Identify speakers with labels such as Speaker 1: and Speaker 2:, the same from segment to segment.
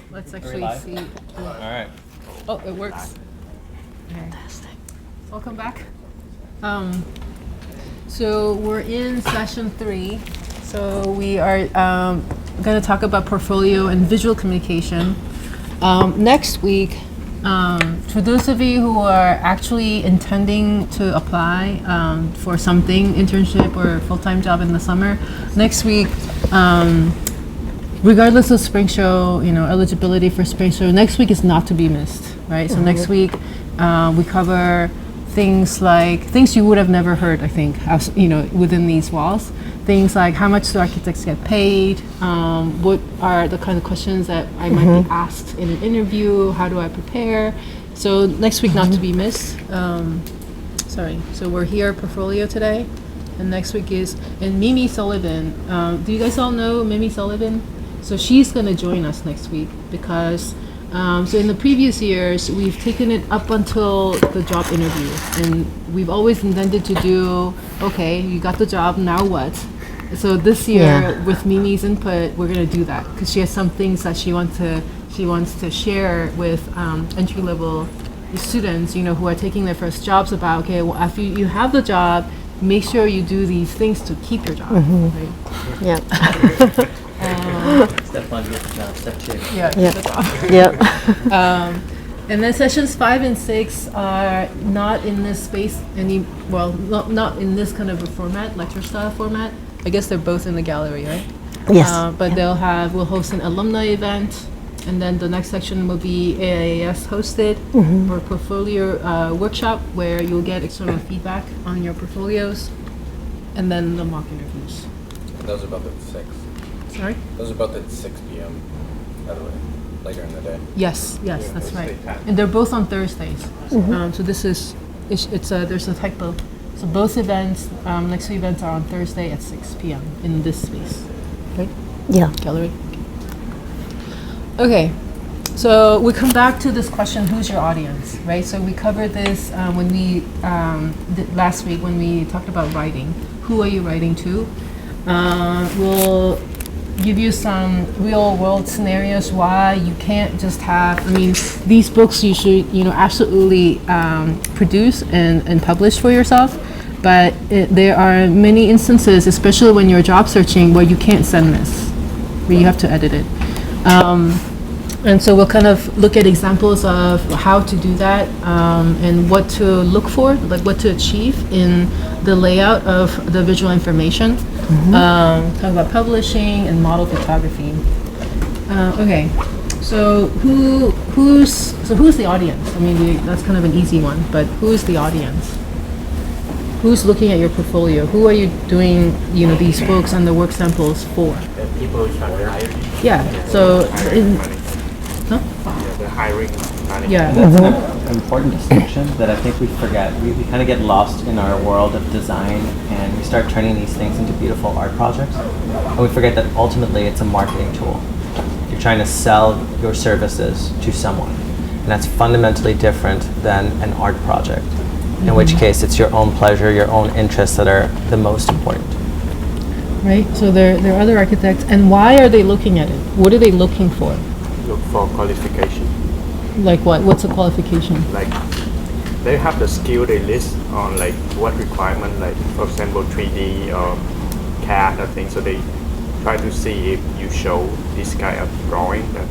Speaker 1: Let's actually see.
Speaker 2: All right.
Speaker 1: Oh, it works. Fantastic. Welcome back. So we're in session 3. So we are going to talk about portfolio and visual communication. Next week, for those of you who are actually intending to apply for something, internship or full-time job in the summer, next week, regardless of spring show, eligibility for spring show, next week is not to be missed, right? So next week, we cover things you would have never heard, I think, within these walls. Things like how much do architects get paid? What are the kind of questions that I might be asked in an interview? How do I prepare? So next week, not to be missed. So we're here at Portfolio today, and next week and Mimi Sullivan. Do you guys all know Mimi Sullivan? So she's going to join us next week because, so in the previous years, we've taken it up until the job interview. And we've always intended to do, okay, you got the job, now what? So this year, with Mimi's input, we're going to do that because she has some things that she wants to share with entry-level students, who are taking their first jobs about, okay, well, after you have the job, make sure you do these things to keep your job, right?
Speaker 3: Yeah.
Speaker 2: Step 1, get the job. Step 2.
Speaker 1: And then sessions 5 and 6 are not in this space not in this kind of a format, lecture style format. I guess they're both in the gallery, right?
Speaker 3: Yes.
Speaker 1: But we'll host an alumni event, and then the next section will be AIAS hosted or portfolio workshop where you'll get external feedback on your portfolios, and then the mock interviews.
Speaker 4: Those are both at 6.
Speaker 1: Sorry?
Speaker 4: Those are both at 6 p.m. by the way, later in the day.
Speaker 1: Yes, that's right. And they're both on Thursdays. So this is, there's a typo. So both events, next 2 events are on Thursday at 6 p.m. in this space, right?
Speaker 3: Yeah.
Speaker 1: Gallery. Okay, so we come back to this question, who's your audience, right? So we covered this when we, last week when we talked about writing. Who are you writing to? We'll give you some real world scenarios why you can't just have, these books you should, absolutely produce and publish for yourself, but there are many instances, especially when you're job searching, where you can't send this, where you have to edit it. And so we'll kind of look at examples of how to do that and what to look for, like what to achieve in the layout of the visual information. Talk about publishing and model photography. Okay, so who's the audience? That's kind of an easy one, but who's the audience? Who's looking at your portfolio? Who are you doing, these books and the work samples for?
Speaker 5: The people who are hiring.
Speaker 1: Yeah. So
Speaker 5: the hiring manager.
Speaker 1: Yeah.
Speaker 2: That's an important distinction that I think we forget. We kind of get lost in our world of design, and we start turning these things into beautiful art projects, and we forget that ultimately it's a marketing tool. You're trying to sell your services to someone, and that's fundamentally different than an art project, in which case it's your own pleasure, your own interests that are the most important.
Speaker 1: Right, so there are other architects, and why are they looking at it? What are they looking for?
Speaker 5: Look for qualification.
Speaker 1: Like what? What's a qualification?
Speaker 5: Like they have the skill they list on like what requirement, like for example 3D or CAD or things. So they try to see if you show this kind of drawing that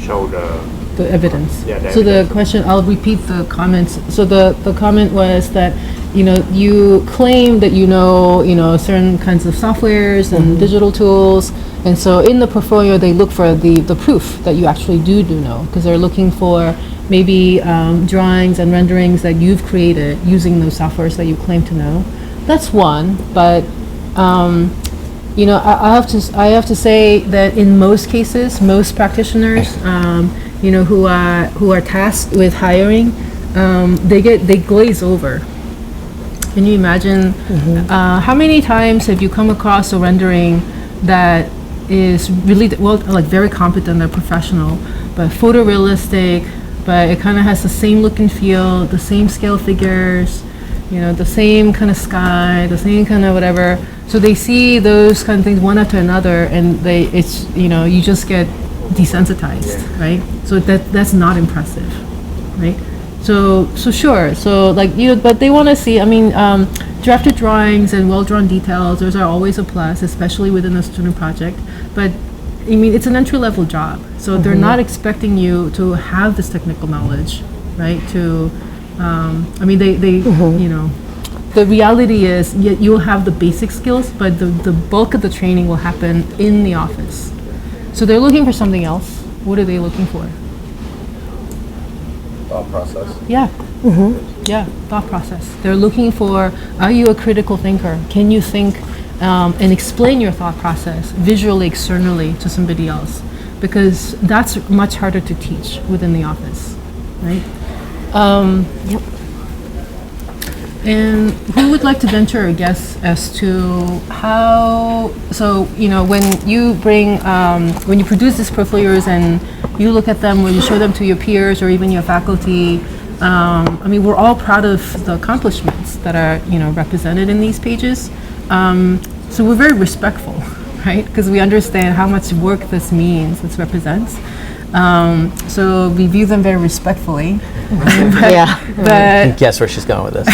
Speaker 5: show the
Speaker 1: evidence.
Speaker 5: Yeah.
Speaker 1: So the question, I'll repeat the comments. So the comment was that you claim that certain kinds of softwares and digital tools, and so in the portfolio they look for the proof that you actually do know, because they're looking for maybe drawings and renderings that you've created using those softwares that you claim to know. That's one, but I have to say that in most cases, most practitioners, who are tasked with hiring, they glaze over. Can you imagine how many times have you come across a rendering that is really very competent, they're professional, but photorealistic, but it kind of has the same look and feel, the same scale figures, the same kind of sky, the same kind of whatever. So they see those kind of things one after another, and you just get desensitized, right? So that's not impressive, right? So sure. So like but they want to see. I mean, drafted drawings and well-drawn details. Those are always a plus, especially within a student project. But I mean, it's an entry-level job, so they're not expecting you to have this technical knowledge, right? I mean, they the reality is you'll have the basic skills, but the bulk of the training will happen in the office. So they're looking for something else. What are they looking for?
Speaker 4: Thought process.
Speaker 1: Yeah. Yeah, thought process. They're looking for, are you a critical thinker? Can you think and explain your thought process visually, externally to somebody else? Because that's much harder to teach within the office, right?
Speaker 3: Yep.
Speaker 1: And who would like to venture a guess as to how, so, when you bring, when you produce these portfolios and you look at them, when you show them to your peers or even your faculty, I mean, we're all proud of the accomplishments that are, represented in these pages. So we're very respectful, right? Because we understand how much work this means, this represents. So we view them very respectfully. But
Speaker 2: Guess where she's going with this.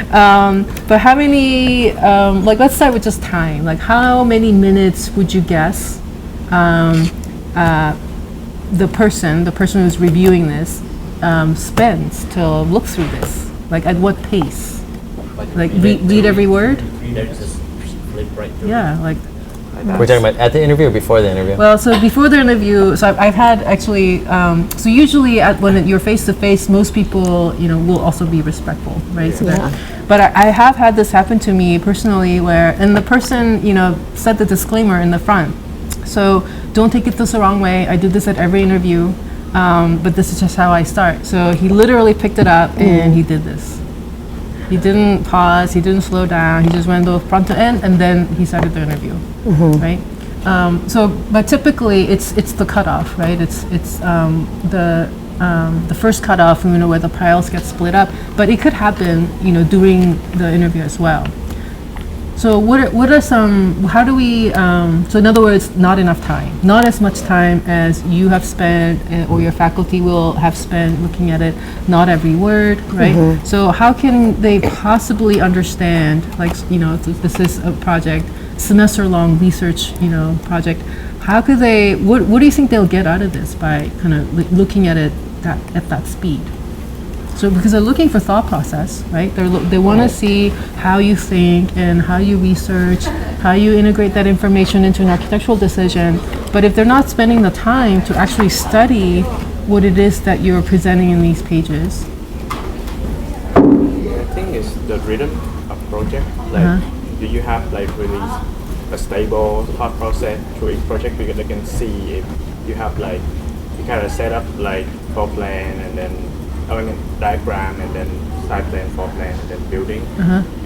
Speaker 1: but how many, let's start with just time. Like, how many minutes would you guess the person who's reviewing this spends to look through this? Like, at what pace? Like, read every word?
Speaker 4: Just flip right through.
Speaker 1: Yeah, like.
Speaker 2: We're talking about at the interview or before the interview?
Speaker 1: Well, so before the interview, so I've had actually, so usually when you're face to face, most people, will also be respectful, right? So but I have had this happen to me personally and the person, said the disclaimer in the front. So don't take it the wrong way. I do this at every interview, but this is just how I start. So he literally picked it up and he did this. He didn't pause, he didn't slow down, he just went front to end and then he started the interview, right? But typically it's the cutoff, right? It's the first cutoff, where the piles get split up, but it could happen, during the interview as well. So what are some, how do we, so in other words, not enough time, not as much time as you have spent or your faculty will have spent looking at it, not every word, right? So how can they possibly understand, if this is a project, semester-long research, project, how could they, what do you think they'll get out of this by kind of looking at it at that speed? So because they're looking for thought process, right? They want to see how you think and how you research, how you integrate that information into an architectural decision. But if they're not spending the time to actually study what it is that you're presenting in these pages.
Speaker 5: I think it's the rhythm of project. Like, do you have really a stable thought process through each project? Because they can see if you have you kind of set up floor plan and then diagram and then side plan, floor plan, and then building.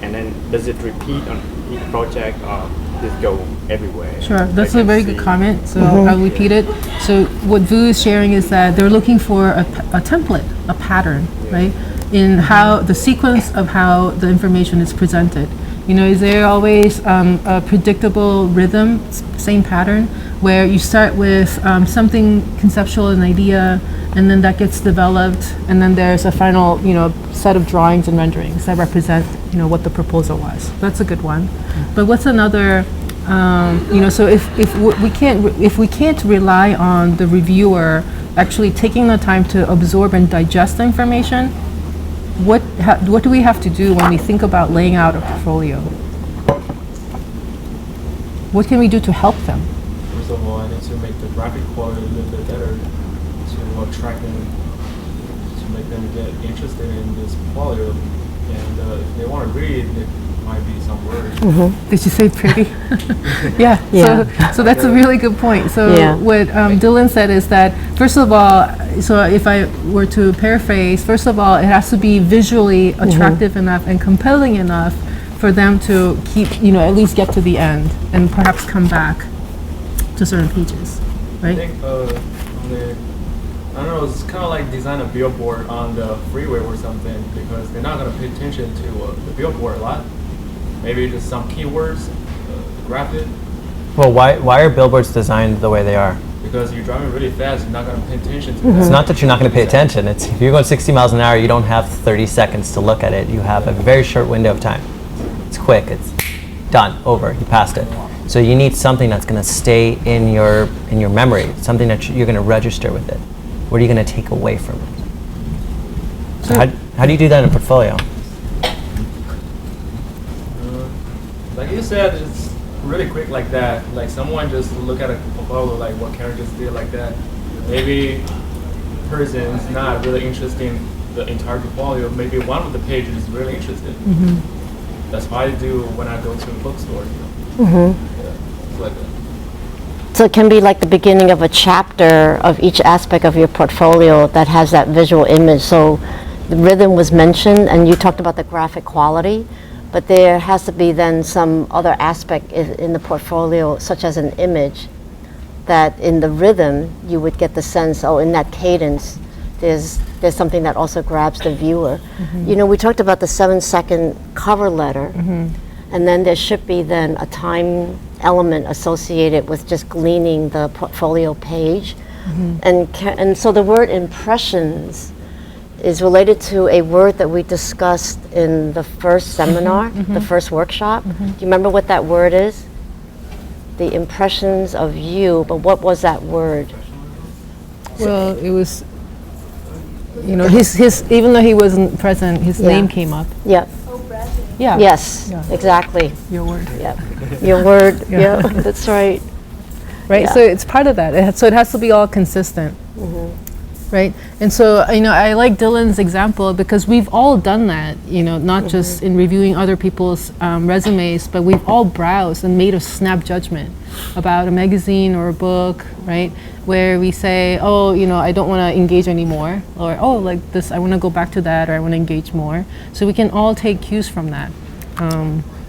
Speaker 5: And then does it repeat on each project or does it go everywhere?
Speaker 1: Sure, that's a very good comment. So I'll repeat it. So what Vu is sharing is that they're looking for a template, a pattern, right? In how the sequence of how the information is presented. Is there always a predictable rhythm, same pattern, where you start with something conceptual, an idea, and then that gets developed, and then there's a final, set of drawings and renderings that represent, what the proposal was. That's a good one. But what's another, so if we can't rely on the reviewer actually taking the time to absorb and digest the information, what do we have to do when we think about laying out a portfolio? What can we do to help them?
Speaker 6: First of all, I need to make the graphic quality a little bit better to attract them, to make them get interested in this portfolio. And if they want to read, it might be some words.
Speaker 1: Did you say pretty? Yeah. So that's a really good point. So what Dylan said is that, first of all, so if I were to paraphrase, first of all, it has to be visually attractive enough and compelling enough for them to keep, at least get to the end and perhaps come back to certain pages, right?
Speaker 6: I think I don't know, it's kind of like design a billboard on the freeway or something, because they're not going to pay attention to the billboard a lot. Maybe just some keywords, graph it.
Speaker 2: Well, why are billboards designed the way they are?
Speaker 6: because you're driving really fast, you're not going to pay attention to that.
Speaker 2: It's not that you're not going to pay attention. It's if you're going 60 miles an hour, you don't have 30 seconds to look at it. You have a very short window of time. It's quick. It's done. Over. You passed it. So you need something that's going to stay in your memory. Something that you're going to register with it. What are you going to take away from it? So how do you do that in a portfolio?
Speaker 6: Like you said, it's really quick like that. Like someone just look at a portfolio, like what Karen just did like that. Maybe person's not really interested in the entire portfolio. Maybe one of the pages is really interested. That's what I do when I go to a bookstore. Yeah, it's like that.
Speaker 3: So it can be like the beginning of a chapter of each aspect of your portfolio that has that visual image. So the rhythm was mentioned, and you talked about the graphic quality, but there has to be then some other aspect in the portfolio, such as an image, that in the rhythm you would get the sense, oh, in that cadence, there's something that also grabs the viewer. You know, we talked about the 7-second cover letter, and then there should be then a time element associated with just gleaning the portfolio page. And so the word impressions is related to a word that we discussed in the first seminar, the first workshop. Do you remember what that word is? The impressions of you, but what was that word?
Speaker 1: Well, it was, you know, his even though he wasn't present, his name came up.
Speaker 3: Yep.
Speaker 1: Yeah.
Speaker 3: Yes,
Speaker 1: Yeah.
Speaker 3: exactly.
Speaker 1: Your word.
Speaker 3: Yep. Your word. Yeah, that's right.
Speaker 1: Right.
Speaker 3: Yeah.
Speaker 1: So it's part of that. So it has to be all consistent. Right. And so, you know, I like Dylan's example because we've all done that, you know, not just in reviewing other people's resumes, but we've all browsed and made a snap judgment about a magazine or a book, right? Where we say, oh, you know, I don't want to engage anymore, or, oh, like this, I want to go back to that, or I want to engage more. So we can all take cues from that.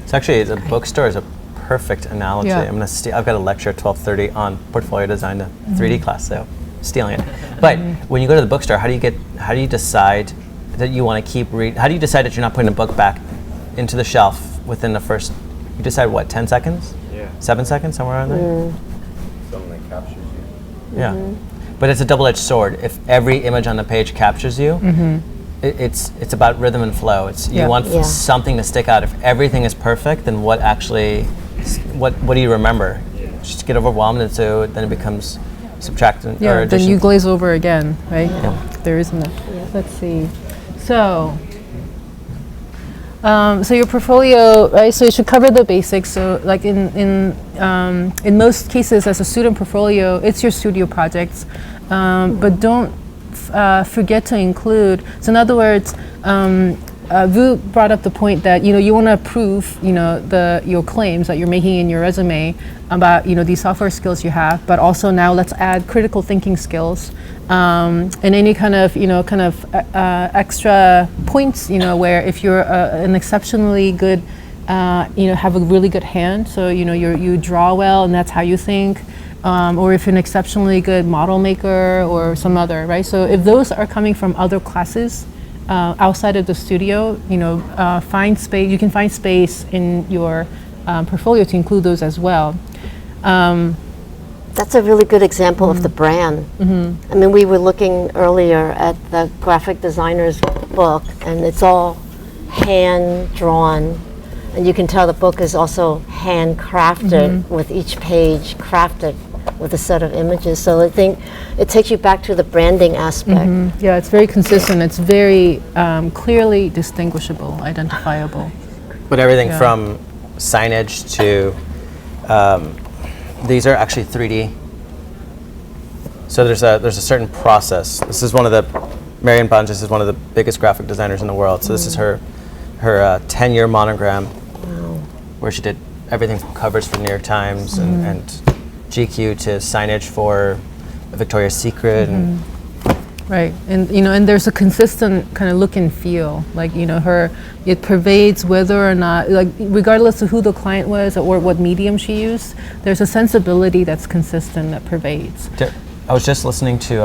Speaker 2: It's actually, the bookstore is a perfect analogy.
Speaker 1: Yeah.
Speaker 2: I've got a lecture at 12:30 on portfolio design, a 3D class, so stealing it. But when you go to the bookstore, how do you decide that you want to keep reading? How do you decide that you're not putting a book back into the shelf within the first, you decide what, 10 seconds?
Speaker 5: Yeah.
Speaker 2: 7 seconds, somewhere around there?
Speaker 4: Something that captures you.
Speaker 2: Yeah. But it's a double-edged sword. If every image on the page captures you, it's about rhythm and flow. You want something to stick out. If everything is perfect, then what do you remember? Just get overwhelmed, and so then it becomes subtraction or addition.
Speaker 1: Then you glaze over again, right?
Speaker 2: Yeah.
Speaker 1: There isn't a. Let's see. So your portfolio, right? So it should cover the basics. So like in most cases, as a student portfolio, it's your studio projects, but don't forget to include. So in other words, Vu brought up the point that you want to prove your claims that you're making in your resume about these software skills you have, but also now let's add critical thinking skills and any kind of extra points where if you're an exceptionally good have a really good hand, so you draw well and that's how you think. Or if you're an exceptionally good model maker or some other, right? So if those are coming from other classes outside of the studio, find space. You can find space in your portfolio to include those as well.
Speaker 3: That's a really good example of the brand. I mean, we were looking earlier at the graphic designer's book, and it's all hand drawn. And you can tell the book is also handcrafted with each page crafted with a set of images. So I think it takes you back to the branding aspect.
Speaker 1: Yeah, it's very consistent. It's very clearly distinguishable, identifiable.
Speaker 2: But everything from signage to these are actually 3D. So there's a certain process. This is one of the Marion Banjes is one of the biggest graphic designers in the world. So this is her 10-year monogram, where she did everything from covers for New York Times and GQ to signage for Victoria's Secret. And
Speaker 1: right, and and there's a consistent kind of look and feel, like it pervades whether or not, like regardless of who the client was or what medium she used, there's a sensibility that's consistent that pervades.
Speaker 2: I was just listening to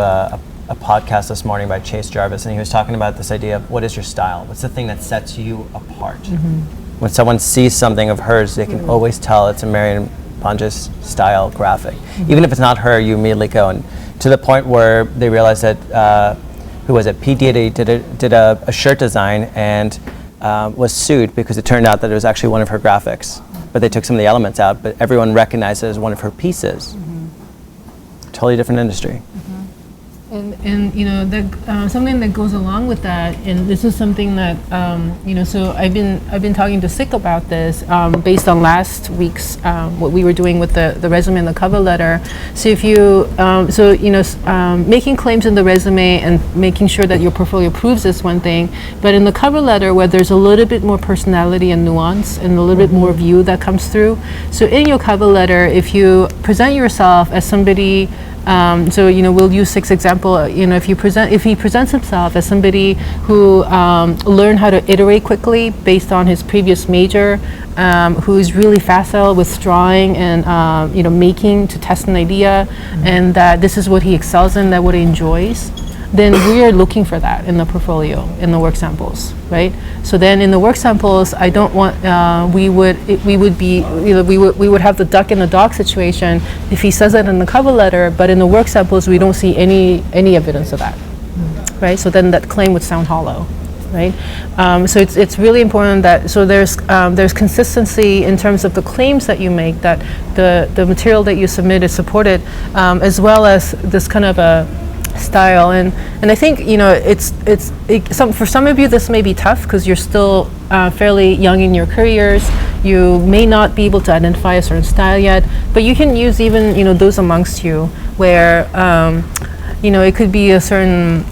Speaker 2: a podcast this morning by Chase Jarvis, and he was talking about this idea of what is your style? What's the thing that sets you apart? When someone sees something of hers, they can always tell it's a Marion Panja's style graphic. Even if it's not her, you immediately go, and to the point where they realized that, who was it? P. Diddy did a shirt design and was sued because it turned out that it was actually one of her graphics. But they took some of the elements out, but everyone recognized it as one of her pieces. Totally different industry.
Speaker 1: And you know that something that goes along with that, and this is something that you know. So I've been talking to Sick about this based on last week's what we were doing with the resume and the cover letter. So if you making claims in the resume and making sure that your portfolio proves is one thing, but in the cover letter where there's a little bit more personality and nuance and a little bit more view that comes through. So in your cover letter, if you present yourself as somebody. So we'll use Sick's example. If he presents himself as somebody who learned how to iterate quickly based on his previous major, who's really facile with drawing and making to test an idea, and that this is what he excels in, that what he enjoys, then we are looking for that in the portfolio, in the work samples, right? So then in the work samples, I don't want, we would have the duck in the dog situation if he says it in the cover letter, but in the work samples, we don't see any evidence of that, right? So then that claim would sound hollow, right? So it's really important that, so there's consistency in terms of the claims that you make, that the material that you submit is supported, as well as this kind of a style, and I think for some of you this may be tough because you're still fairly young in your careers. You may not be able to identify a certain style yet, but you can use even those amongst you where it could be a certain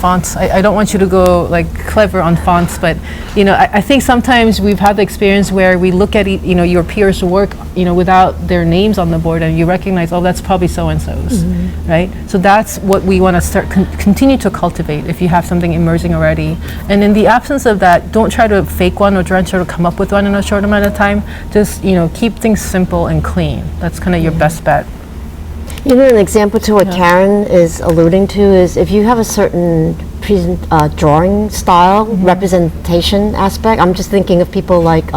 Speaker 1: fonts. I don't want you to go like clever on fonts, but I think sometimes we've had the experience where we look at your peers' work without their names on the board, and you recognize, oh, that's probably so and so's, right? So that's what we want to start continue to cultivate if you have something emerging already. And in the absence of that, don't try to fake one or try to come up with one in a short amount of time. Just keep things simple and clean. That's kind of your best bet.
Speaker 3: An example to what Karen is alluding to is if you have a certain drawing style, representation aspect. I'm just thinking of people like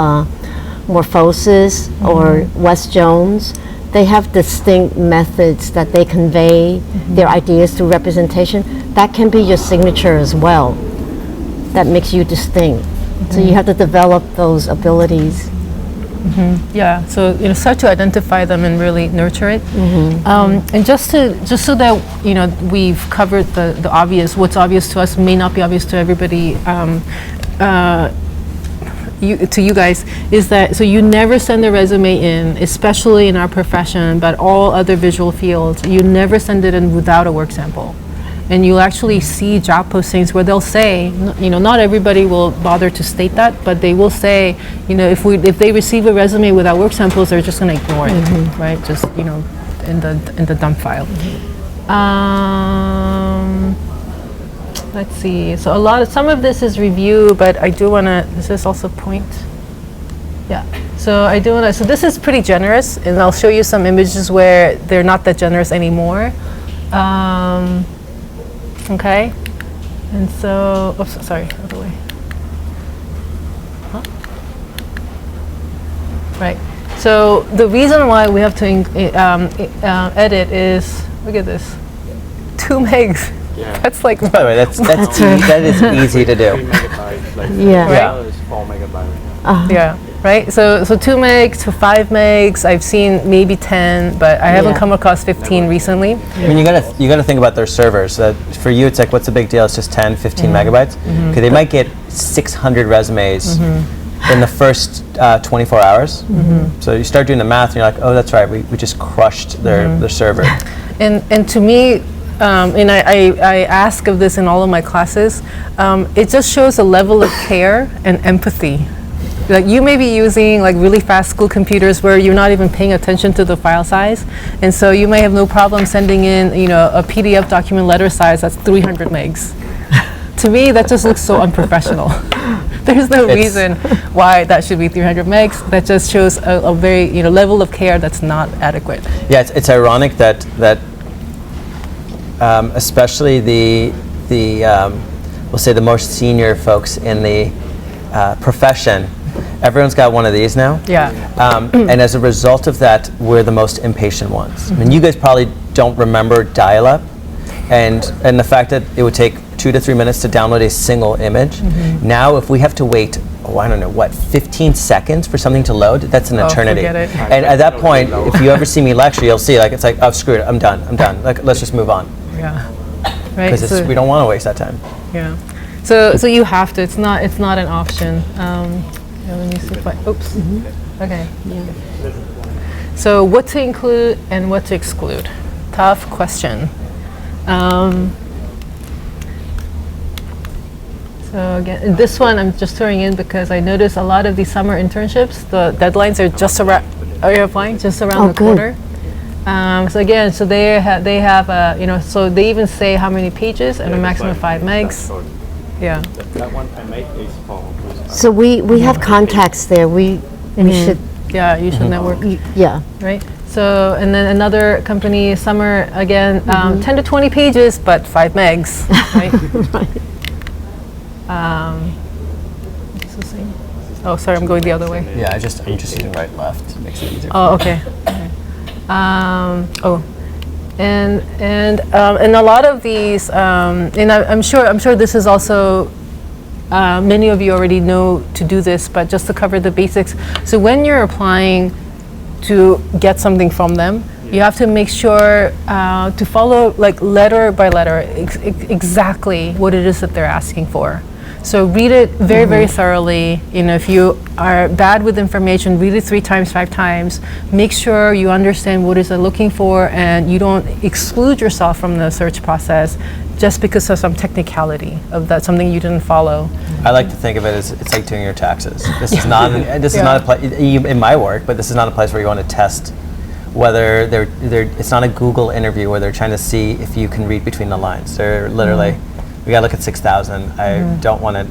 Speaker 3: Morphosis or Wes Jones. They have distinct methods that they convey their ideas through representation. That can be your signature as well. That makes you distinct. So you have to develop those abilities.
Speaker 1: Yeah, so start to identify them and really nurture it, and just so that we've covered the obvious. What's obvious to us may not be obvious to everybody. To you guys, is that so you never send a resume in, especially in our profession, but all other visual fields. You never send it in without a work sample. And you'll actually see job postings where they'll say, not everybody will bother to state that, but they will say, if they receive a resume without work samples, they're just going to ignore it, right? Just in the dump file. Let's see. So some of this is review, but I do want to. This is also point. Yeah. So I do want to. So this is pretty generous, and I'll show you some images where they're not that generous anymore. Okay, and so, sorry, other way. Right, so the reason why we have to edit is, look at this, 2 megs.
Speaker 5: Yeah.
Speaker 1: That's like,
Speaker 2: By the way, that is easy to
Speaker 5: 3
Speaker 2: do.
Speaker 5: megabytes, like
Speaker 3: Yeah.
Speaker 5: now is 4 megabytes.
Speaker 1: yeah, right, so 2 megs to 5 megs, I've seen maybe 10, but I haven't
Speaker 3: Yeah.
Speaker 1: come across 15 recently.
Speaker 2: I mean, you gotta think about their servers. That for you, it's like, what's the big deal? It's just 10, 15 megabytes. Okay, they might get 600 resumes in the first 24 hours. So you start doing the math, and you're like, oh, that's right, we just crushed their server.
Speaker 1: And to me, and I ask of this in all of my classes, it just shows a level of care and empathy. Like you may be using like really fast school computers where you're not even paying attention to the file size, and so you may have no problem sending in a PDF document letter size that's 300 megs. To me, that just looks so unprofessional. There's no reason why that should be 300 megs. That just shows a very level of care that's not adequate.
Speaker 2: Yeah, it's ironic that especially the we'll say the more senior folks in the profession Everyone's got one of these now.
Speaker 1: Yeah.
Speaker 2: And as a result of that, we're the most impatient ones. I mean, you guys probably don't remember dial-up, and the fact that it would take 2 to 3 minutes to download a single image. Now, if we have to wait, I don't know, what, 15 seconds for something to load, that's an eternity.
Speaker 1: Forget it.
Speaker 2: And at that point, if you ever see me lecture, you'll see, like, it's like, oh, screw it, I'm done. Like, let's just move on.
Speaker 1: Yeah. Right.
Speaker 2: Because we don't want to waste that time.
Speaker 1: Yeah. So you have to. It's not an option. Let me see if I. Oops. Okay. So what to include and what to exclude? Tough question. So again, this one I'm just throwing in because I noticed a lot of these summer internships, the deadlines are just around. Are you applying? Just around the corner. So again, so they have so they even say how many pages and a maximum of 5 megs. Yeah.
Speaker 5: That one I make is for.
Speaker 3: So we have contacts there. We should,
Speaker 1: Yeah, you should network.
Speaker 3: yeah.
Speaker 1: Right. So and then another company, summer again, 10 to 20 pages, but 5 megs. Right. What's this thing? Oh, sorry, I'm going the other way.
Speaker 2: Yeah, I'm just using right, left. Makes it easier.
Speaker 1: Oh, okay. And a lot of these, and I'm sure this is also, many of you already know to do this, but just to cover the basics. So when you're applying to get something from them, you have to make sure to follow like letter by letter exactly what it is that they're asking for. So read it very, very thoroughly. If you are bad with information, read it 3 times, 5 times. Make sure you understand what is it looking for, and you don't exclude yourself from the search process just because of some technicality of that something you didn't follow.
Speaker 2: I like to think of it as it's like doing your taxes. This is not is not a place in my work, but this is not a place where you want to test whether it's not a Google interview where they're trying to see if you can read between the lines. They're literally, we gotta look at 6,000. I don't want to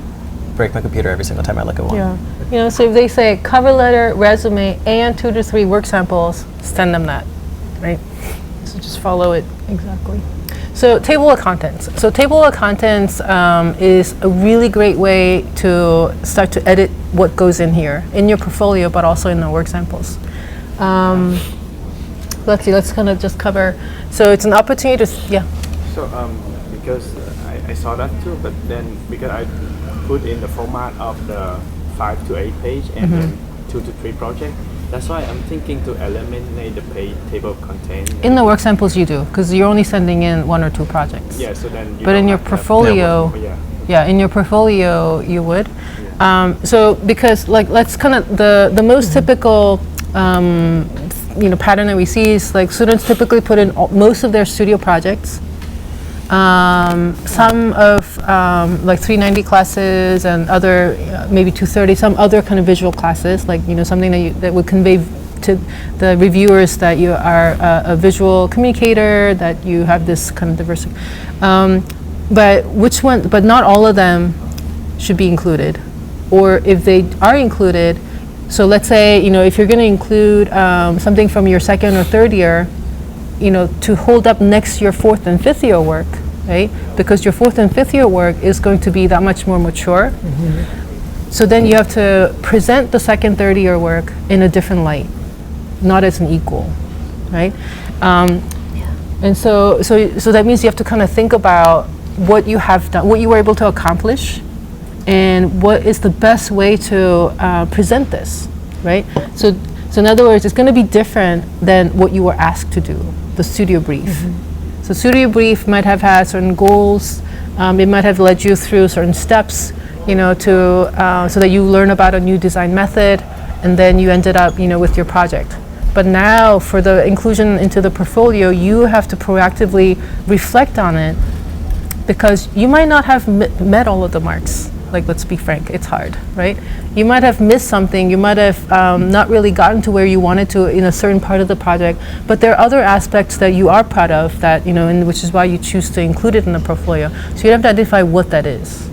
Speaker 2: break my computer every single time I look at one.
Speaker 1: Yeah. So if they say cover letter, resume, and 2 to 3 work samples, send them that, right? So just follow it exactly. So table of contents. So table of contents is a really great way to start to edit what goes in here in your portfolio, but also in the work samples. Let's see. Let's kind of just cover. So it's an opportunity to
Speaker 5: So because I saw that too, but then because I put in the format of the 5 to 8 page and then 2 to 3 project, that's why I'm thinking to eliminate the table of content.
Speaker 1: in the work samples you do, because you're only sending in 1 or 2 projects.
Speaker 5: Yeah, so then you
Speaker 1: But in
Speaker 5: don't
Speaker 1: your
Speaker 5: have to have
Speaker 1: portfolio,
Speaker 5: network.
Speaker 1: in your portfolio you would. So because like let's kind of the most typical pattern that we see is like students typically put in most of their studio projects. Some of like 390 classes and other maybe 230, some other kind of visual classes, like something that would convey to the reviewers that you are a visual communicator, that you have this kind of diversity. But not all of them should be included, or if they are included. So let's say if you're going to include something from your 2nd or 3rd year, to hold up next to your 4th and 5th year work, right? Because your 4th and 5th year work is going to be that much more mature. So then you have to present the 2nd, 3rd year work in a different light, not as an equal, right? And so that means you have to kind of think about what you have done, what you were able to accomplish, and what is the best way to present this, right? So in other words, it's going to be different than what you were asked to do, the studio brief. So studio brief might have had certain goals. It might have led you through certain steps, so that you learn about a new design method, and then you ended up, with your project. But now, for the inclusion into the portfolio, you have to proactively reflect on it, because you might not have met all of the marks. Like, let's be frank, it's hard, right? You might have missed something, you might have not really gotten to where you wanted to in a certain part of the project, but there are other aspects that you are proud of that, and which is why you choose to include it in the portfolio. So you have to identify what that is.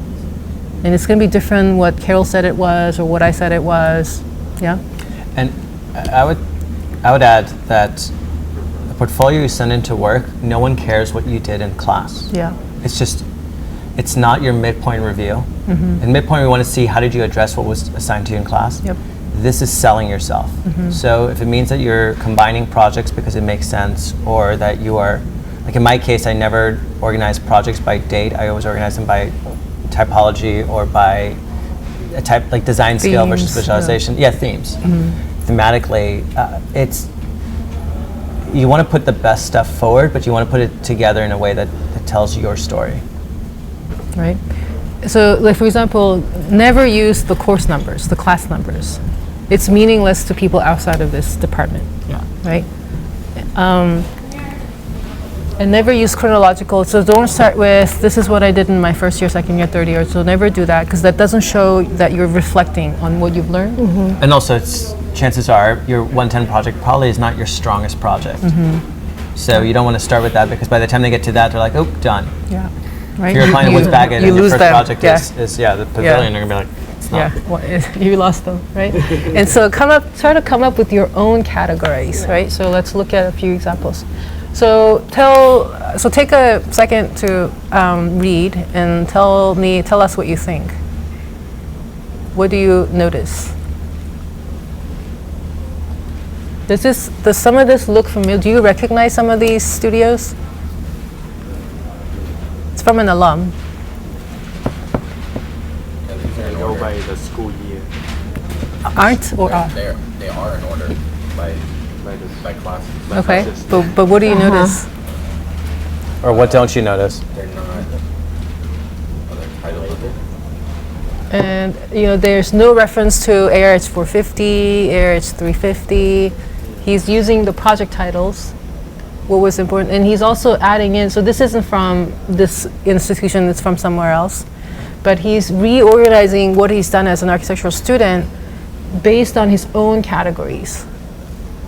Speaker 1: And it's going to be different what Carol said it was or what I said it was, yeah?
Speaker 2: And I would add that the portfolio you send into work, no one cares what you did in class.
Speaker 1: Yeah.
Speaker 2: It's just, it's not your midpoint review. In midpoint, we want to see how did you address what was assigned to you in class.
Speaker 1: Yep.
Speaker 2: This is selling yourself. So if it means that you're combining projects because it makes sense, or that you are, like in my case, I never organize projects by date. I always organize them by typology or by a type, like design scale versus
Speaker 1: Themes,
Speaker 2: visualization. Yeah, themes. Thematically, you want to put the best stuff forward, but you want to put it together in a way that tells your story.
Speaker 1: Right. So, like for example, never use the course numbers, the class numbers. It's meaningless to people outside of this department.
Speaker 2: Yeah.
Speaker 1: Right. And never use chronological. So don't start with this is what I did in my first year, second year, third year. So never do that because that doesn't show that you're reflecting on what you've learned.
Speaker 2: And also, chances are your 110 project probably is not your strongest project. So you don't want to start with that because by the time they get to that, they're like, oh, done.
Speaker 1: Yeah. Right.
Speaker 2: If you're applying what's back and
Speaker 1: you
Speaker 2: your
Speaker 1: lose
Speaker 2: first
Speaker 1: them.
Speaker 2: project
Speaker 1: Yeah.
Speaker 2: is the pavilion, they're gonna be like, it's not.
Speaker 1: Yeah, well, you lost them, right? And so try to come up with your own categories, right? So let's look at a few examples. So take a second to read and tell us what you think. What do you notice? Does some of this look familiar? Do you recognize some of these studios? It's from an alum.
Speaker 4: Yeah, these are
Speaker 5: They
Speaker 4: in
Speaker 5: go
Speaker 4: order.
Speaker 5: by the school year,
Speaker 1: Aren't or are?
Speaker 4: They are in order by
Speaker 5: by the
Speaker 4: by class.
Speaker 1: Okay,
Speaker 5: classes.
Speaker 1: but what do you notice?
Speaker 2: Or what don't you notice?
Speaker 4: They're not. Oh, they're titled.
Speaker 1: And there's no reference to ARH 450, ARH 350. He's using the project titles, what was important, and he's also adding in, so this isn't from this institution, it's from somewhere else, but he's reorganizing what he's done as an architectural student based on his own categories.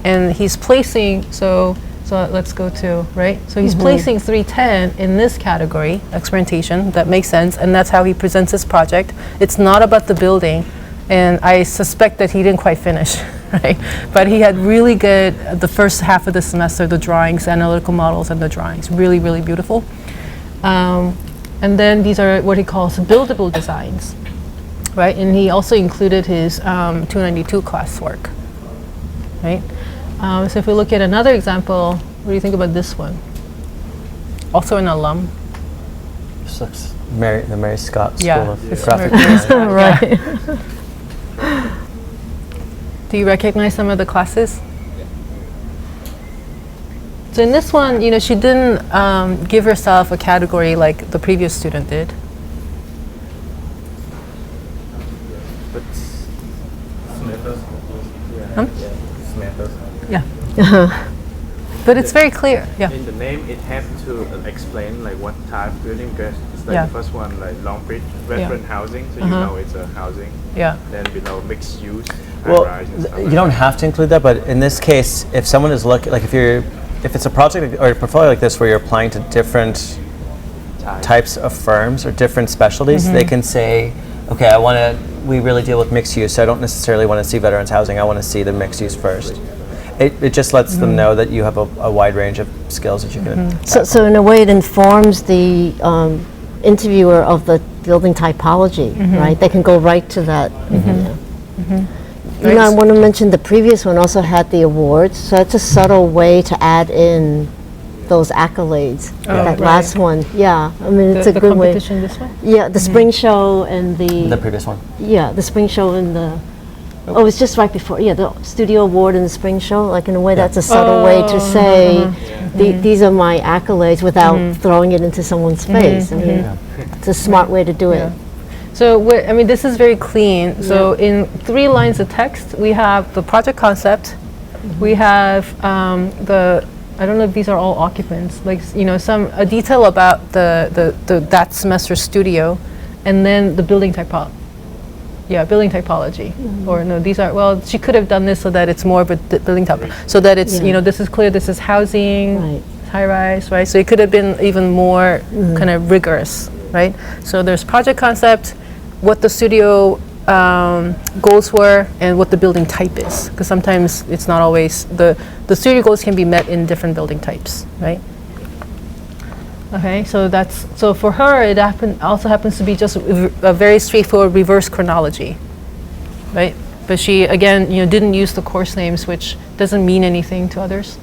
Speaker 1: And he's placing, so let's go to, right? So he's placing 310 in this category, experimentation, that makes sense, and that's how he presents his project. It's not about the building, and I suspect that he didn't quite finish, right? But he had really good, the first half of the semester, the drawings, analytical models, and the drawings, really, really beautiful. And then these are what he calls buildable designs, right? And he also included his 292 classwork, right? So if we look at another example, what do you think about this one? Also an alum.
Speaker 2: This looks the Mary Scott School
Speaker 1: Yeah,
Speaker 2: of
Speaker 1: it's
Speaker 2: Graphic
Speaker 1: Mary
Speaker 2: Design.
Speaker 1: Right. Do you recognize some of the classes? So in this one, she didn't give herself a category like the previous student did.
Speaker 5: but
Speaker 1: Yeah. But it's very clear. Yeah.
Speaker 5: in the name it has to explain like what type of building. Because it's like
Speaker 1: Yeah.
Speaker 5: the first one, like Long Bridge restaurant housing, so you know it's a housing.
Speaker 1: Yeah.
Speaker 5: Then below mixed use,
Speaker 2: Well,
Speaker 5: high-rise and stuff
Speaker 2: you
Speaker 5: like
Speaker 2: don't
Speaker 5: that.
Speaker 2: have to include that, but in this case, if someone is looking, like if it's a project or a portfolio like this where you're applying to different types of firms or different specialties, they can say, okay, we really deal with mixed use, so I don't necessarily want to see veterans housing, I want to see the mixed use first. It just lets them know that you have a wide range of skills that you can
Speaker 3: So in a way, it informs the interviewer of the building typology, right? They can go right to that. I want to mention the previous one also had the awards, so it's a subtle way to add in those accolades. That
Speaker 1: right.
Speaker 3: last one, yeah. I mean, it's a
Speaker 1: the
Speaker 3: good way.
Speaker 1: competition this way?
Speaker 3: Yeah, the spring show and
Speaker 2: the previous one.
Speaker 3: the spring show and the. Oh, it's just right before. Yeah, the studio award and the spring show. Like in a way, that's a subtle way to say, these are my accolades without throwing it into someone's face. I mean, it's a smart way to do it.
Speaker 1: Yeah. So this is very clean. So in 3 lines of text, we have the project concept. We have I don't know if these are all occupants. Like a detail about that semester studio, and then the building typology. Yeah, building typology. Or no, these are, she could have done this so that it's more of a building type. So that it's, this is clear, this is housing,
Speaker 3: Right.
Speaker 1: high rise, right? So it could have been even more kind of rigorous, right? So there's project concept, what the studio goals were, and what the building type is. Because sometimes it's not always, the studio goals can be met in different building types, right? Okay, so for her it also happens to be just a very straightforward reverse chronology, right? But she again, didn't use the course names, which doesn't mean anything to others.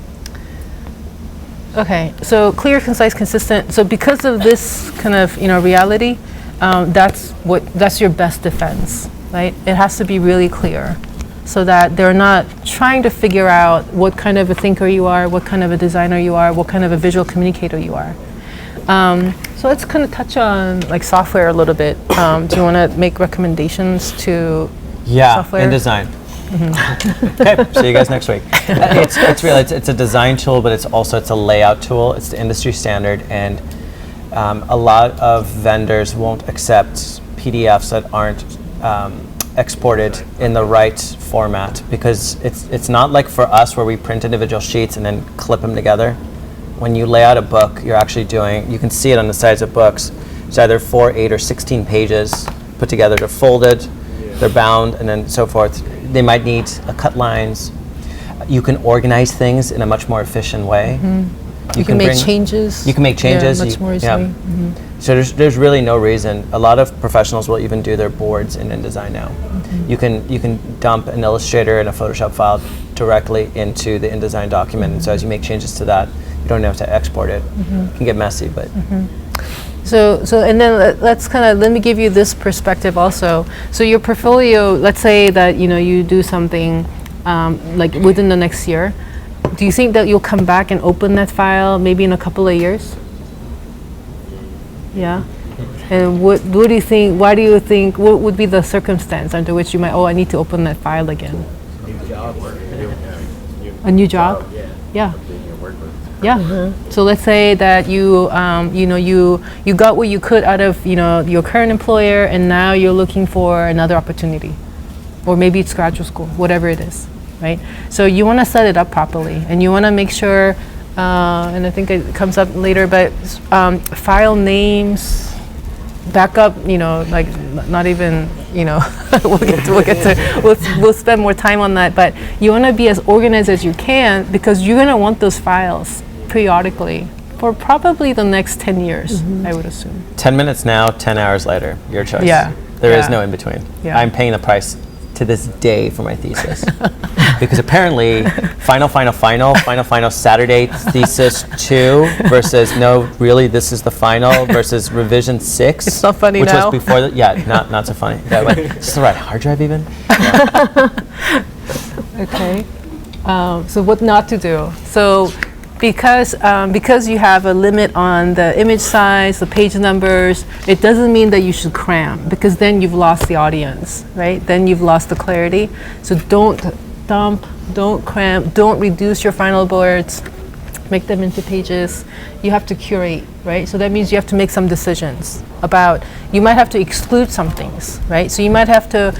Speaker 1: Okay, so clear, concise, consistent. So because of this kind of reality, that's your best defense, right? It has to be really clear, so that they're not trying to figure out what kind of a thinker you are, what kind of a designer you are, what kind of a visual communicator you are. So let's kind of touch on like software a little bit. Do you want to make recommendations to software?
Speaker 2: InDesign. Okay, see you guys next week. It's real. It's a design tool, but it's a layout tool. It's the industry standard, and a lot of vendors won't accept PDFs that aren't exported in the right format, because it's not like for us where we print individual sheets and then clip them together. When you lay out a book, you're actually you can see it on the sides of books. It's either 4, 8, or 16 pages put together. They're folded, they're bound, and then so forth. They might need cut lines. You can organize things in a much more efficient way.
Speaker 1: You can make changes.
Speaker 2: You can make changes.
Speaker 1: Much more easily.
Speaker 2: So there's really no reason. A lot of professionals will even do their boards in InDesign now. You can dump an Illustrator and a Photoshop file directly into the InDesign document, and so as you make changes to that, you don't have to export it. It can get messy, but.
Speaker 1: So and then let me give you this perspective also. So your portfolio, let's say that you do something like within the next year. Do you think that you'll come back and open that file maybe in a couple of years? Yeah. And what do you think? Why do you think? What would be the circumstance under which you might? I need to open that file again. A new job. Yeah. Yeah. So let's say that you got what you could out of your current employer, and now you're looking for another opportunity, or maybe it's graduate school, whatever it is, right? So you want to set it up properly, and you want to make sure. And I think it comes up later, but file names, backup. Like not even. We'll spend more time on that, but you want to be as organized as you can, because you're going to want those files periodically for probably the next 10 years, I would assume.
Speaker 2: 10 minutes now, 10 hours later, your choice.
Speaker 1: Yeah.
Speaker 2: There is no in between.
Speaker 1: Yeah.
Speaker 2: I'm paying the price to this day for my thesis. Because apparently, final Saturday thesis 2 versus no, really, this is the final versus revision 6.
Speaker 1: It's not funny
Speaker 2: which
Speaker 1: now.
Speaker 2: was before not so funny. Yeah, wait, is this the right hard drive even?
Speaker 1: Okay. So what not to do? So because you have a limit on the image size, the page numbers, it doesn't mean that you should cram, because then you've lost the audience, right? Then you've lost the clarity. So don't dump, don't cram, don't reduce your final boards, make them into pages. You have to curate, right? So that means you have to make some decisions about, you might have to exclude some things, right? So you might have to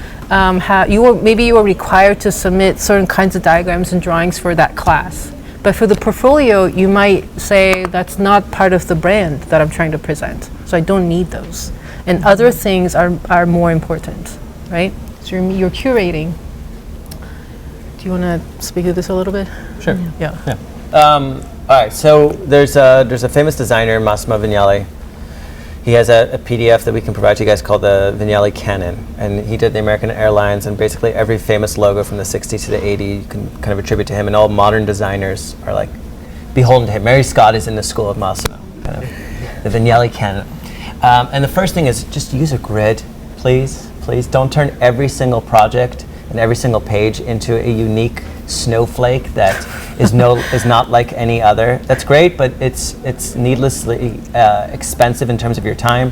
Speaker 1: maybe you are required to submit certain kinds of diagrams and drawings for that class. But for the portfolio, you might say that's not part of the brand that I'm trying to present, so I don't need those. And other things are more important, right? So you're curating. Do you want to speak to this a little bit?
Speaker 2: Sure.
Speaker 1: Yeah.
Speaker 2: All right. So there's a famous designer, Massimo Vignelli. He has a PDF that we can provide to you guys called the Vignelli Canon, and he did the American Airlines, and basically every famous logo from the 60s to the 80s you can kind of attribute to him, and all modern designers are like beholden to him. Mary Scott is in the school of Massimo, kind of the Vignelli Canon. And the first thing is just use a grid, please. Please don't turn every single project and every single page into a unique snowflake that is not like any other. That's great, but it's needlessly expensive in terms of your time,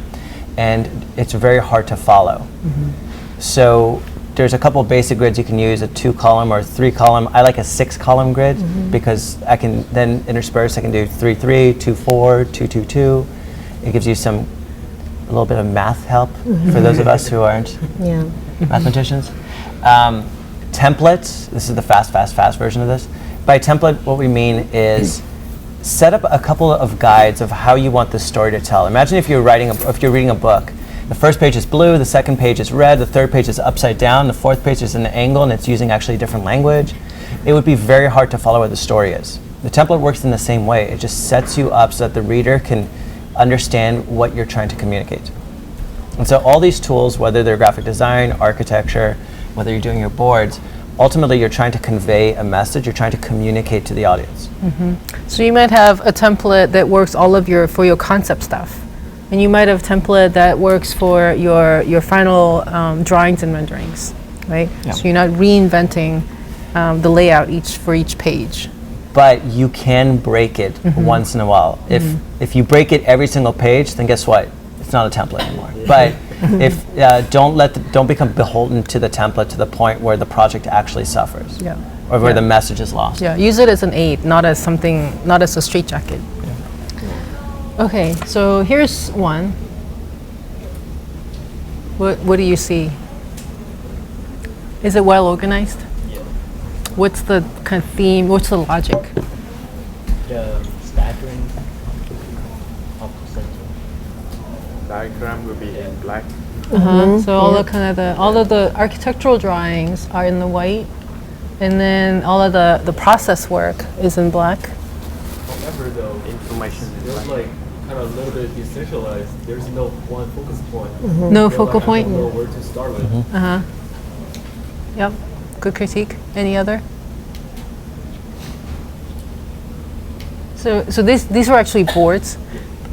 Speaker 2: and it's very hard to follow. So there's a couple of basic grids you can use: a 2-column or 3-column. I like a 6-column grid because I can then intersperse. I can do 3-3, 2-4, 2-2-2. It gives you a little bit of math help for those of us who aren't mathematicians. Templates, this is the fast version of this. By template, what we mean is set up a couple of guides of how you want the story to tell. Imagine if you're reading a book. The first page is blue, the second page is red, the third page is upside down, the fourth page is an angle, and it's using actually a different language. It would be very hard to follow what the story is. The template works in the same way. It just sets you up so that the reader can understand what you're trying to communicate. And so all these tools, whether they're graphic design, architecture, whether you're doing your boards, ultimately you're trying to convey a message, you're trying to communicate to the audience.
Speaker 1: So you might have a template that works for your concept stuff. And you might have a template that works for your final drawings and renderings, right?
Speaker 2: Yeah.
Speaker 1: So you're not reinventing the layout for each page.
Speaker 2: But you can break it once in a while. If you break it every single page, then guess what? It's not a template anymore. But if don't become beholden to the template to the point where the project actually suffers,
Speaker 1: Yeah.
Speaker 2: or where
Speaker 1: Yeah.
Speaker 2: the message is lost.
Speaker 1: Yeah, use it as an aid, not as a straitjacket. Okay, so here's one. What do you see? Is it well organized?
Speaker 6: Yeah.
Speaker 1: What's the kind of theme? What's the logic?
Speaker 6: The staggering of the center.
Speaker 5: Diagram will be in black.
Speaker 1: So all of the architectural drawings are in the white, and then all of the process work is in black.
Speaker 6: However, though,
Speaker 5: Information is
Speaker 6: there's
Speaker 5: black.
Speaker 6: like kind of a little bit decentralized. There's no one focus point.
Speaker 1: No focal point.
Speaker 6: I don't know where to start with.
Speaker 1: Yep. Good critique. Any other? So these were actually boards.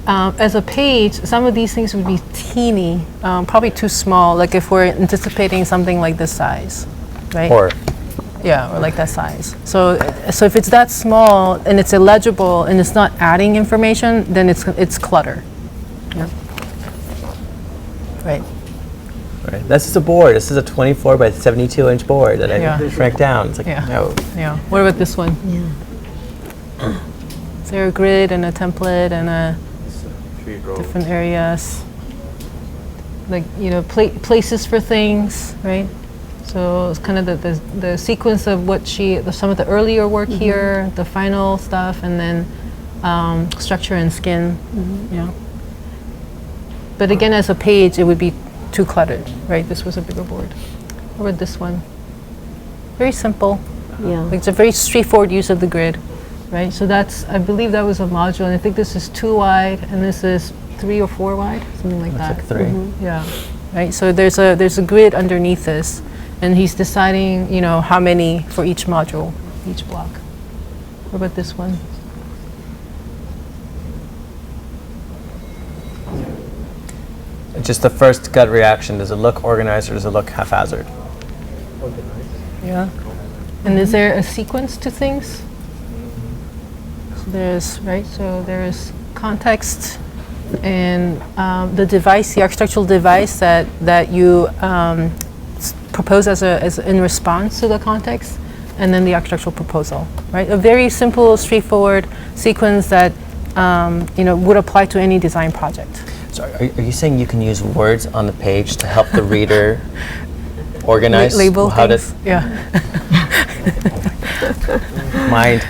Speaker 1: As a page, some of these things would be teeny, probably too small. Like if we're anticipating something like this size, right?
Speaker 2: Or
Speaker 1: Yeah, or like that size. So if it's that small and it's illegible and it's not adding information, then it's clutter. Yeah. Right.
Speaker 2: right, this is a board. This is a 24 by 72 inch board that I
Speaker 1: Yeah.
Speaker 2: shrank down. It's like
Speaker 1: Yeah.
Speaker 2: no.
Speaker 1: Yeah. What about this one?
Speaker 3: Yeah.
Speaker 1: Is there a grid and a template and a
Speaker 5: It's three rows.
Speaker 1: different areas? Like, places for things, right? So it's kind of the sequence of some of the earlier work here, the final stuff, and then structure and skin. Yeah. But again, as a page, it would be too cluttered, right? This was a bigger board. What about this one? Very simple.
Speaker 3: Yeah.
Speaker 1: Like it's a very straightforward use of the grid, right? So I believe that was a module, and I think this is 2 wide, and this is 3 or 4 wide, something like that.
Speaker 2: Like 3.
Speaker 1: Yeah, right. So there's a grid underneath this, and he's deciding, how many for each module, each block. What about this one?
Speaker 2: Just the first gut reaction, does it look organized or does it look haphazard?
Speaker 1: Yeah. And is there a sequence to things? So there's context and the architectural device that you propose as in response to the context, and then the architectural proposal, right? A very simple, straightforward sequence that would apply to any design project.
Speaker 2: So are you saying you can use words on the page to help the reader organize
Speaker 1: Label
Speaker 2: how
Speaker 1: things.
Speaker 2: to
Speaker 1: Yeah.
Speaker 2: mind?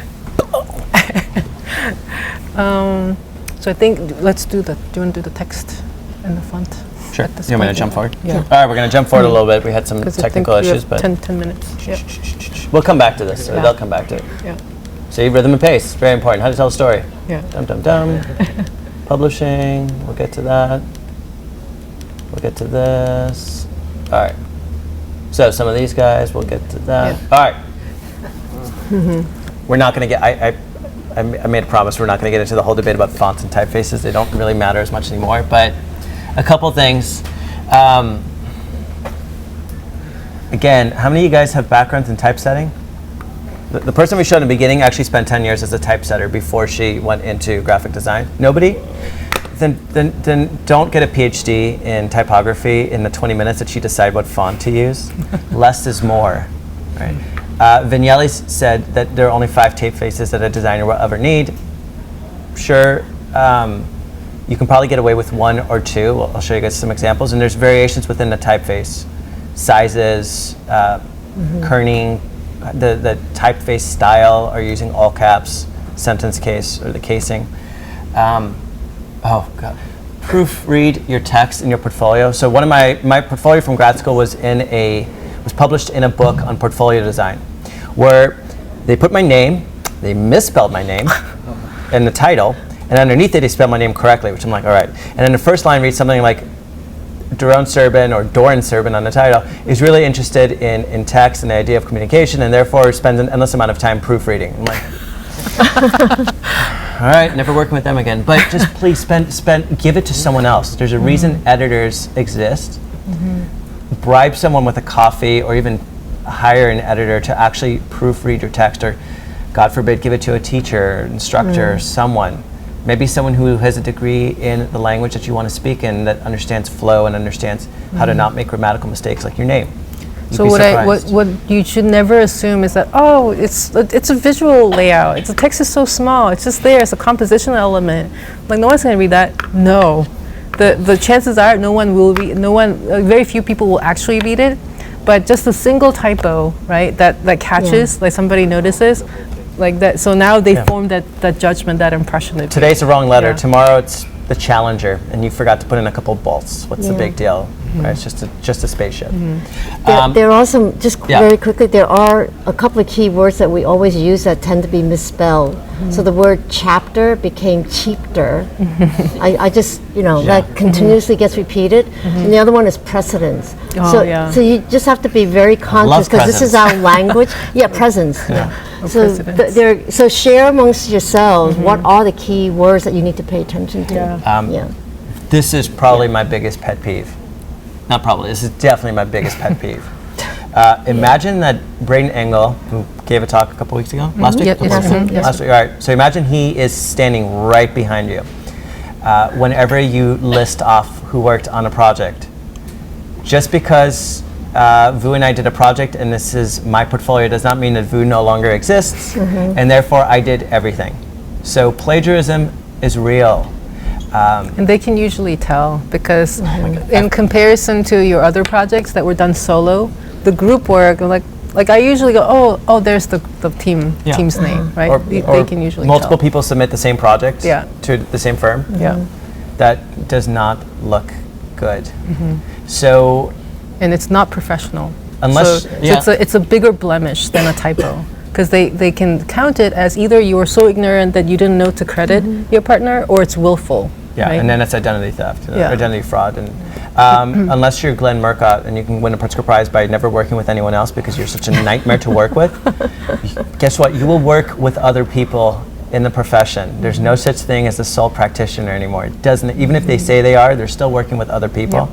Speaker 1: So I think let's do you want to do the text and the font?
Speaker 2: Sure.
Speaker 1: at this
Speaker 2: You want me to
Speaker 1: point?
Speaker 2: jump forward?
Speaker 1: Yeah.
Speaker 2: All right, we're going to jump forward a little bit. We had some
Speaker 1: 'Cause I
Speaker 2: technical
Speaker 1: think we have
Speaker 2: issues, but
Speaker 1: 10 minutes. Yep.
Speaker 2: we'll come back to this.
Speaker 1: Yeah.
Speaker 2: They'll come back to it.
Speaker 1: Yeah.
Speaker 2: See, rhythm and pace, very important. How to tell a story.
Speaker 1: Yeah.
Speaker 2: Dum dum dum. Publishing, we'll get to that. We'll get to this. All right. So some of these guys, we'll get to that.
Speaker 1: Yeah.
Speaker 2: All right. We're not going to get, I made a promise we're not going to get into the whole debate about fonts and typefaces. They don't really matter as much anymore, but a couple things. Again, how many of you guys have backgrounds in typesetting? The person we showed in the beginning actually spent 10 years as a typesetter before she went into graphic design. Nobody? Then don't get a PhD in typography in the 20 minutes that you decide what font to use. Less is more, right? Vignelli said that there are only 5 typefaces that a designer will ever need. Sure, you can probably get away with 1 or 2. I'll show you guys some examples. And there's variations within the typeface. Sizes, kerning, the typeface style, are using all caps, sentence case, or the casing. Oh God. Proofread your text in your portfolio. So one of my portfolio from grad school was published in a book on portfolio design, where they put my name, they misspelled my name in the title, And underneath it, they spell my name correctly, which I'm like, all right. And then the first line reads something like, Doron Serbin or Doran Serbin on the title is really interested in text and the idea of communication, and therefore spends an endless amount of time proofreading. I'm like, all right, never working with them again. But just please give it to someone else. There's a reason editors exist. Bribe someone with a coffee, or even hire an editor to actually proofread your text, or God forbid, give it to a teacher, instructor, someone. Maybe someone who has a degree in the language that you want to speak in, that understands flow and understands how to not make grammatical mistakes like your name. You'd
Speaker 1: So
Speaker 2: be
Speaker 1: what
Speaker 2: surprised.
Speaker 1: you should never assume is that, oh, it's a visual layout. The text is so small. It's just there. It's a compositional element. Like, no one's going to read that. No. The chances are very few people will actually read it. But just a single typo, right, that catches, like somebody notices, like that. So now they form that judgment, that impression of you.
Speaker 2: Today's the wrong letter.
Speaker 1: Yeah.
Speaker 2: Tomorrow it's the Challenger, and you forgot to put in a couple bolts. What's the big deal? Right? It's just a spaceship.
Speaker 3: There are some, just
Speaker 2: Yeah.
Speaker 3: very quickly, there are a couple of key words that we always use that tend to be misspelled. So the word chapter became cheapter. I just, that continuously gets repeated. And the other one is precedence.
Speaker 1: Oh,
Speaker 3: So you just have to be very conscious, because this is our language. presence. So so share amongst yourselves what are the key words that you need to pay attention to.
Speaker 2: This is probably my biggest pet peeve. Not probably, this is definitely my biggest pet peeve. Imagine that Braden Engel, who gave a talk a couple weeks ago, last week?
Speaker 1: Yep, yes.
Speaker 2: Last week, all right. So imagine he is standing right behind you. Whenever you list off who worked on a project. Just because Vu and I did a project and this is my portfolio does not mean that Vu no longer exists, and therefore I did everything. So plagiarism is real.
Speaker 1: And they can usually tell, because in comparison to your other projects that were done solo, the group work, like I usually go, oh, there's the team's name, right?
Speaker 2: Or
Speaker 1: they can usually
Speaker 2: multiple
Speaker 1: tell.
Speaker 2: people submit the same project
Speaker 1: Yeah.
Speaker 2: to the same firm.
Speaker 1: Yeah.
Speaker 2: That does not look good. So
Speaker 1: And it's not professional.
Speaker 2: Unless-
Speaker 1: so
Speaker 2: yeah.
Speaker 1: it's a bigger blemish than a typo, because they can count it as either you were so ignorant that you didn't know to credit your partner, or it's willful.
Speaker 2: yeah,
Speaker 1: right?
Speaker 2: and then it's identity theft,
Speaker 1: Yeah.
Speaker 2: identity fraud, and unless you're Glenn Murcott and you can win a Pritzker Prize by never working with anyone else because you're such a nightmare to work with, guess what? You will work with other people in the profession. There's no such thing as a sole practitioner anymore. It doesn't, even if they say they are, they're still working with other people.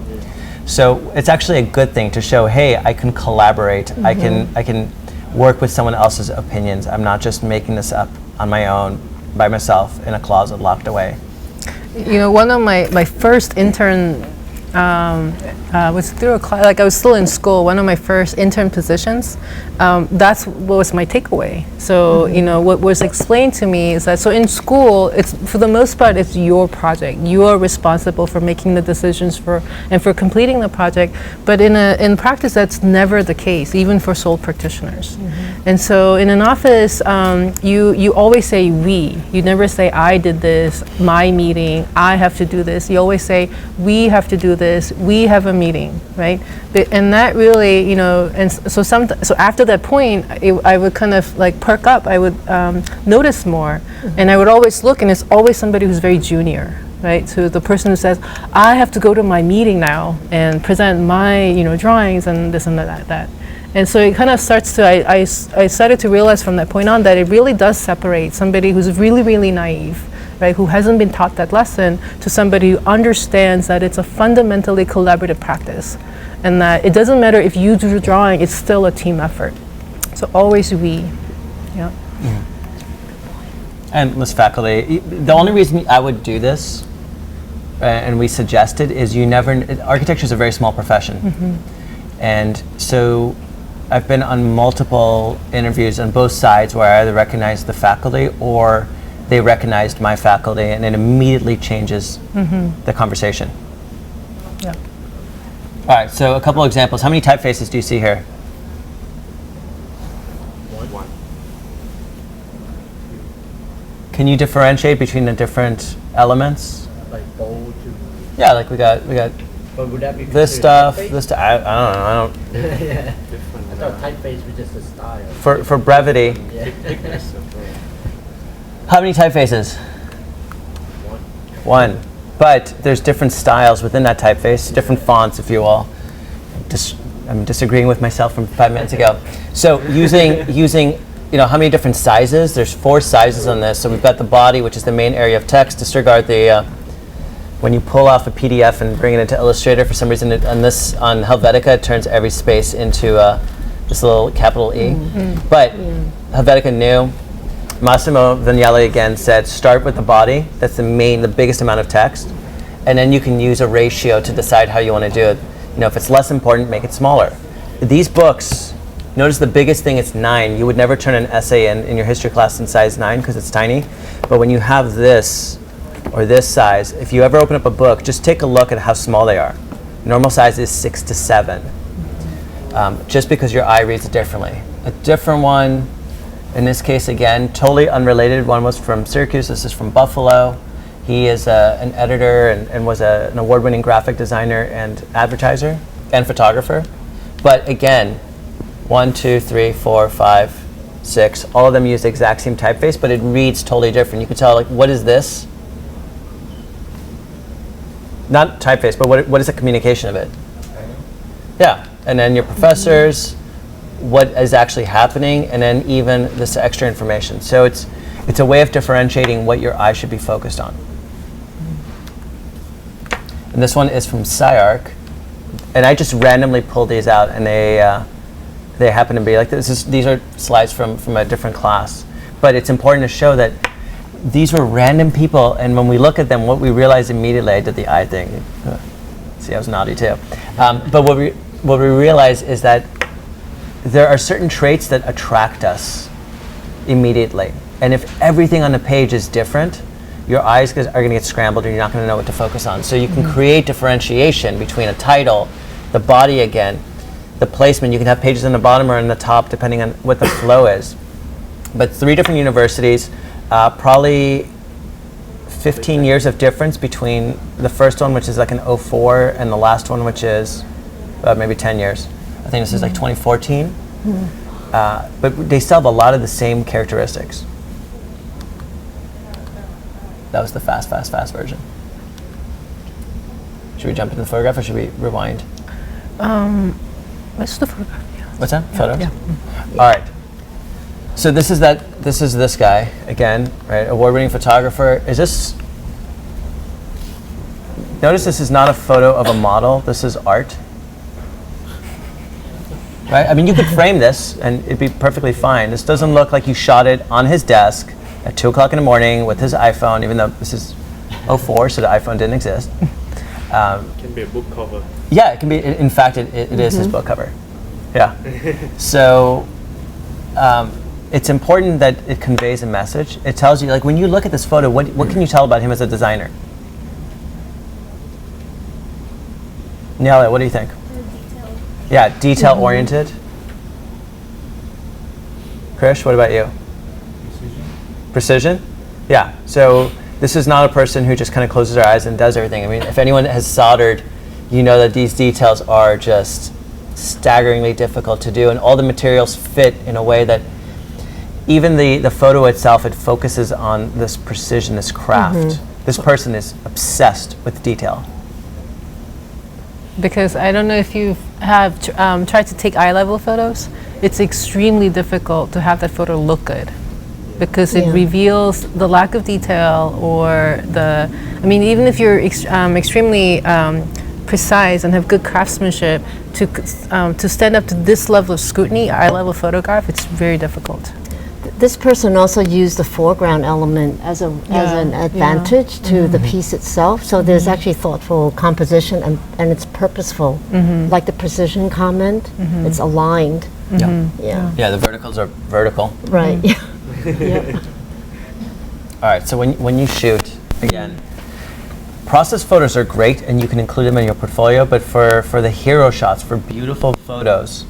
Speaker 2: So it's actually a good thing to show, hey, I can collaborate. I can work with someone else's opinions. I'm not just making this up on my own, by myself, in a closet locked away.
Speaker 1: One of my first intern was through a class, like I was still in school, one of my first intern positions, that's what was my takeaway. So, what was explained to me is that, so in school, it's, for the most part, it's your project. You are responsible for making the decisions for completing the project, but in practice, that's never the case, even for sole practitioners. And so in an office, you always say we. You never say I did this, my meeting, I have to do this. You always say we have to do this, we have a meeting, right? And that really, and so after that point, I would kind of like perk up. I would notice more, and I would always look, and it's always somebody who's very junior, right? So the person who says, I have to go to my meeting now and present my, drawings and this and that. And so it kind of starts to, I started to realize from that point on that it really does separate somebody who's really, really naive, right, who hasn't been taught that lesson, to somebody who understands that it's a fundamentally collaborative practice, and that it doesn't matter if you do the drawing, it's still a team effort. So always we, yeah.
Speaker 2: And Ms. Faculty, the only reason I would do this, and we suggested, is architecture is a very small profession. And so I've been on multiple interviews on both sides where I either recognize the faculty or they recognized my faculty, and it immediately changes the conversation.
Speaker 1: Yeah.
Speaker 2: All right, so a couple examples. How many typefaces do you see here?
Speaker 5: One.
Speaker 2: Can you differentiate between the different elements?
Speaker 7: Like bold to.
Speaker 2: Yeah, like we got
Speaker 7: But would that be
Speaker 2: this stuff, this stuff. I don't know.
Speaker 7: Yeah. I thought typeface was just a style.
Speaker 2: For brevity,
Speaker 7: Yeah.
Speaker 2: how many typefaces? One. But there's different styles within that typeface, different fonts, if you will. I'm disagreeing with myself from 5 minutes ago. So using how many different sizes? There's 4 sizes on this. So we've got the body, which is the main area of text. Disregard the when you pull off a PDF and bring it into Illustrator, for some reason on Helvetica it turns every space into this little capital E. But Helvetica knew. Massimo Vignelli again said, start with the body. That's the biggest amount of text, and then you can use a ratio to decide how you want to do it. If it's less important, make it smaller. These books, notice the biggest thing is 9. You would never turn an essay in your history class in size 9 because it's tiny. But when you have this or this size, if you ever open up a book, just take a look at how small they are. Normal size is 6 to 7, just because your eye reads it differently. A different one, in this case again, totally unrelated. One was from Syracuse, this is from Buffalo. He is an editor and was an award-winning graphic designer and advertiser and photographer. But again, 1, 2, 3, 4, 5, 6, all of them use the exact same typeface, but it reads totally different. You can tell, like, what is this? Not typeface, but what is the communication of it? Yeah, and then your professors, what is actually happening, and then even this extra information. So it's a way of differentiating what your eye should be focused on. And this one is from SciArc, and I just randomly pulled these out, and they happen to be like this. These are slides from a different class, but it's important to show that these were random people, and when we look at them, what we realize immediately, I did the eye thing. See, I was naughty too. But what we realize is that there are certain traits that attract us immediately. And if everything on the page is different, your eyes are going to get scrambled and you're not going to know what to focus on. So you can create differentiation between a title, the body again, the placement. You can have pages on the bottom or on the top depending on what the flow is. But 3 different universities, probably 15 years of difference between the first one, which is like an 04, and the last one, which is maybe 10 years. I think this is like 2014. But they still have a lot of the same characteristics. That was the fast version. Should we jump into the photograph or should we rewind?
Speaker 1: What's the photograph? Yeah.
Speaker 2: What's that? Photos?
Speaker 1: Yeah.
Speaker 2: All right. So this is this guy again, right? Award-winning photographer. Notice this is not a photo of a model. This is art. Right? I mean, you could frame this and it'd be perfectly fine. This doesn't look like you shot it on his desk at 2 o'clock in the morning with his iPhone, even though this is 04, so the iPhone didn't exist.
Speaker 5: It can be a book cover.
Speaker 2: Yeah, it can be. In fact, it is his book cover. Yeah. So it's important that it conveys a message. It tells you, like, when you look at this photo, what can you tell about him as a designer? Nelia, what do you think? Yeah, detail-oriented. Krish, what about you? Precision? Yeah. So this is not a person who just kind of closes their eyes and does everything. I mean, if anyone has soldered, you know that these details are just staggeringly difficult to do, and all the materials fit in a way that even the photo itself, it focuses on this precision, this craft. This person is obsessed with detail.
Speaker 1: Because I don't know if you have tried to take eye level photos. It's extremely difficult to have that photo look good, because it reveals the lack of detail or even if you're extremely precise and have good craftsmanship, to stand up to this level of scrutiny, eye level photograph, it's very difficult.
Speaker 3: This person also used the foreground element as an advantage to the piece itself. So there's actually thoughtful composition and it's purposeful. Like the precision comment, it's aligned.
Speaker 2: Yeah, the verticals are vertical.
Speaker 3: Right.
Speaker 2: All right, so when you shoot, again, process photos are great and you can include them in your portfolio, but for the hero shots, for beautiful photos,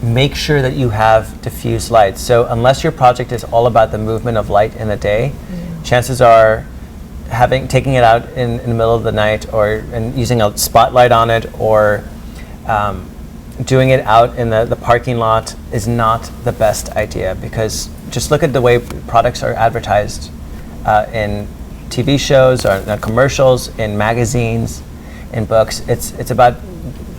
Speaker 2: make sure that you have diffuse light. So unless your project is all about the movement of light in the day, chances are taking it out in the middle of the night and using a spotlight on it, or doing it out in the parking lot is not the best idea, because just look at the way products are advertised in TV shows or commercials, in magazines, in books. It's about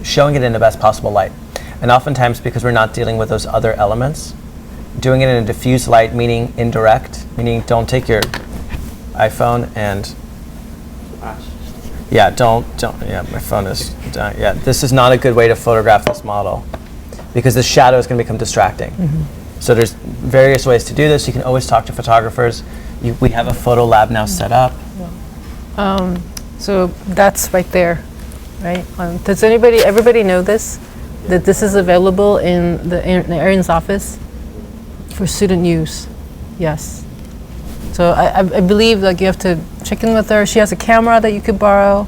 Speaker 2: showing it in the best possible light. And oftentimes, because we're not dealing with those other elements, doing it in a diffuse light, meaning indirect, meaning don't take your iPhone and my phone is dying. Yeah, this is not a good way to photograph this model because the shadow is going to become distracting. So there's various ways to do this. You can always talk to photographers. We have a photo lab now set up.
Speaker 1: So that's right there, right? Does everybody know this? That this is available in Erin's office for student use? Yes. So I believe like you have to check in with her. She has a camera that you could borrow,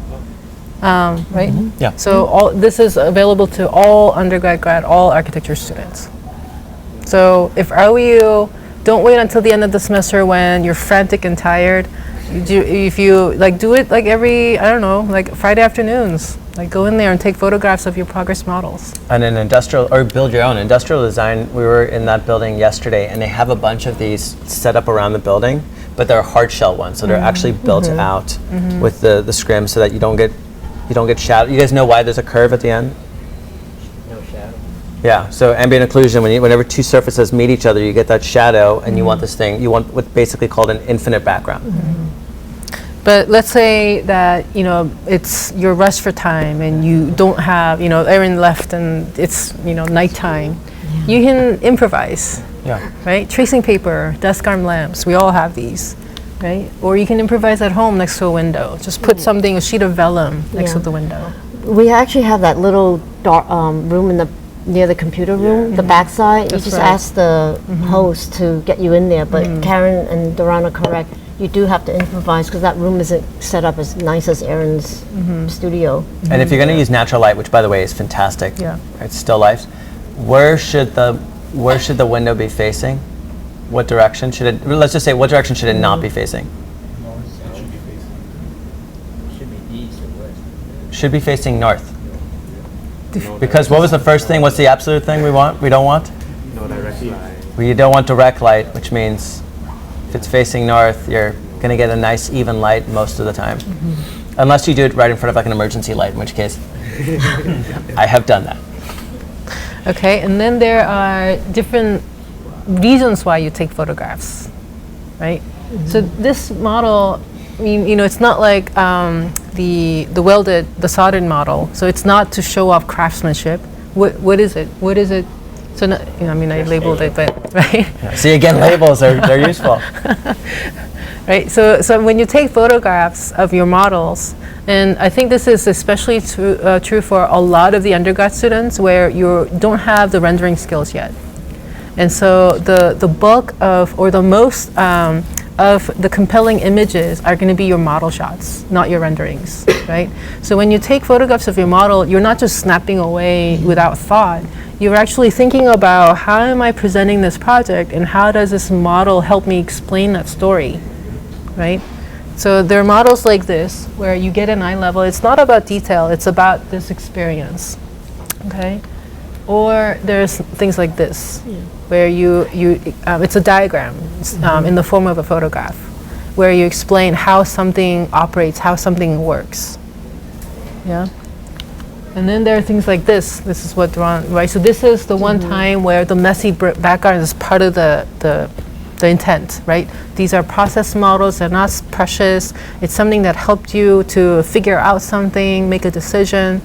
Speaker 1: right?
Speaker 2: Yeah.
Speaker 1: So this is available to all undergrad, grad, all architecture students. So if I were you, don't wait until the end of the semester when you're frantic and tired. If you like do it like every, I don't know, like Friday afternoons, like go in there and take photographs of your progress models.
Speaker 2: And an industrial, or build your own. Industrial design, we were in that building yesterday and they have a bunch of these set up around the building, but they're hard shell ones. So they're actually built out with the scrim so that you don't get shadow. You guys know why there's a curve at the end?
Speaker 7: No shadow.
Speaker 2: Yeah, so ambient occlusion, whenever two surfaces meet each other, you get that shadow and you want this thing, you want what's basically called an infinite background.
Speaker 1: But let's say that, it's your rush for time and you don't have, Erin left and it's, nighttime. You can improvise,
Speaker 2: Yeah.
Speaker 1: right? Tracing paper, desk arm lamps, we all have these, right? Or you can improvise at home next to a window. Just put a sheet of vellum next to the window.
Speaker 3: We actually have that little dark, room near the computer room, the backside.
Speaker 1: That's
Speaker 3: you just
Speaker 1: right.
Speaker 3: ask the host to get you in there. But Karen and Duran are correct. You do have to improvise because that room isn't set up as nice as Erin's studio.
Speaker 2: And if you're going to use natural light, which by the way is fantastic,
Speaker 1: Yeah.
Speaker 2: it's still life. Where should the window be facing? What direction should it? Let's just say, what direction should it not be facing?
Speaker 7: Should be east or west.
Speaker 2: Should be facing north. Because what was the first thing? What's the absolute thing we want? We don't want?
Speaker 5: No direct line.
Speaker 2: We don't want direct light, which means if it's facing north, you're going to get a nice even light most of the time. Unless you do it right in front of like an emergency light, in which case I have done that.
Speaker 1: Okay, and then there are different reasons why you take photographs, right? So this model, it's not like the soldered model. So it's not to show off craftsmanship. What is it? What is it? So I labeled it, but right.
Speaker 2: Yeah. See, again, labels they're useful.
Speaker 1: Right. So when you take photographs of your models, and I think this is especially true for a lot of the undergrad students where you don't have the rendering skills yet. And so the bulk of, or the most of the compelling images are going to be your model shots, not your renderings, right? So when you take photographs of your model, you're not just snapping away without thought. You're actually thinking about how am I presenting this project and how does this model help me explain that story, right? So there are models like this where you get an eye level. It's not about detail, it's about this experience, okay? Or there's things like this, where it's a diagram in the form of a photograph, where you explain how something operates, how something works. Yeah. And then there are things like this. This is what Duran, right? So this is the one time where the messy background is part of the intent, right? These are process models. They're not precious. It's something that helped you to figure out something, make a decision,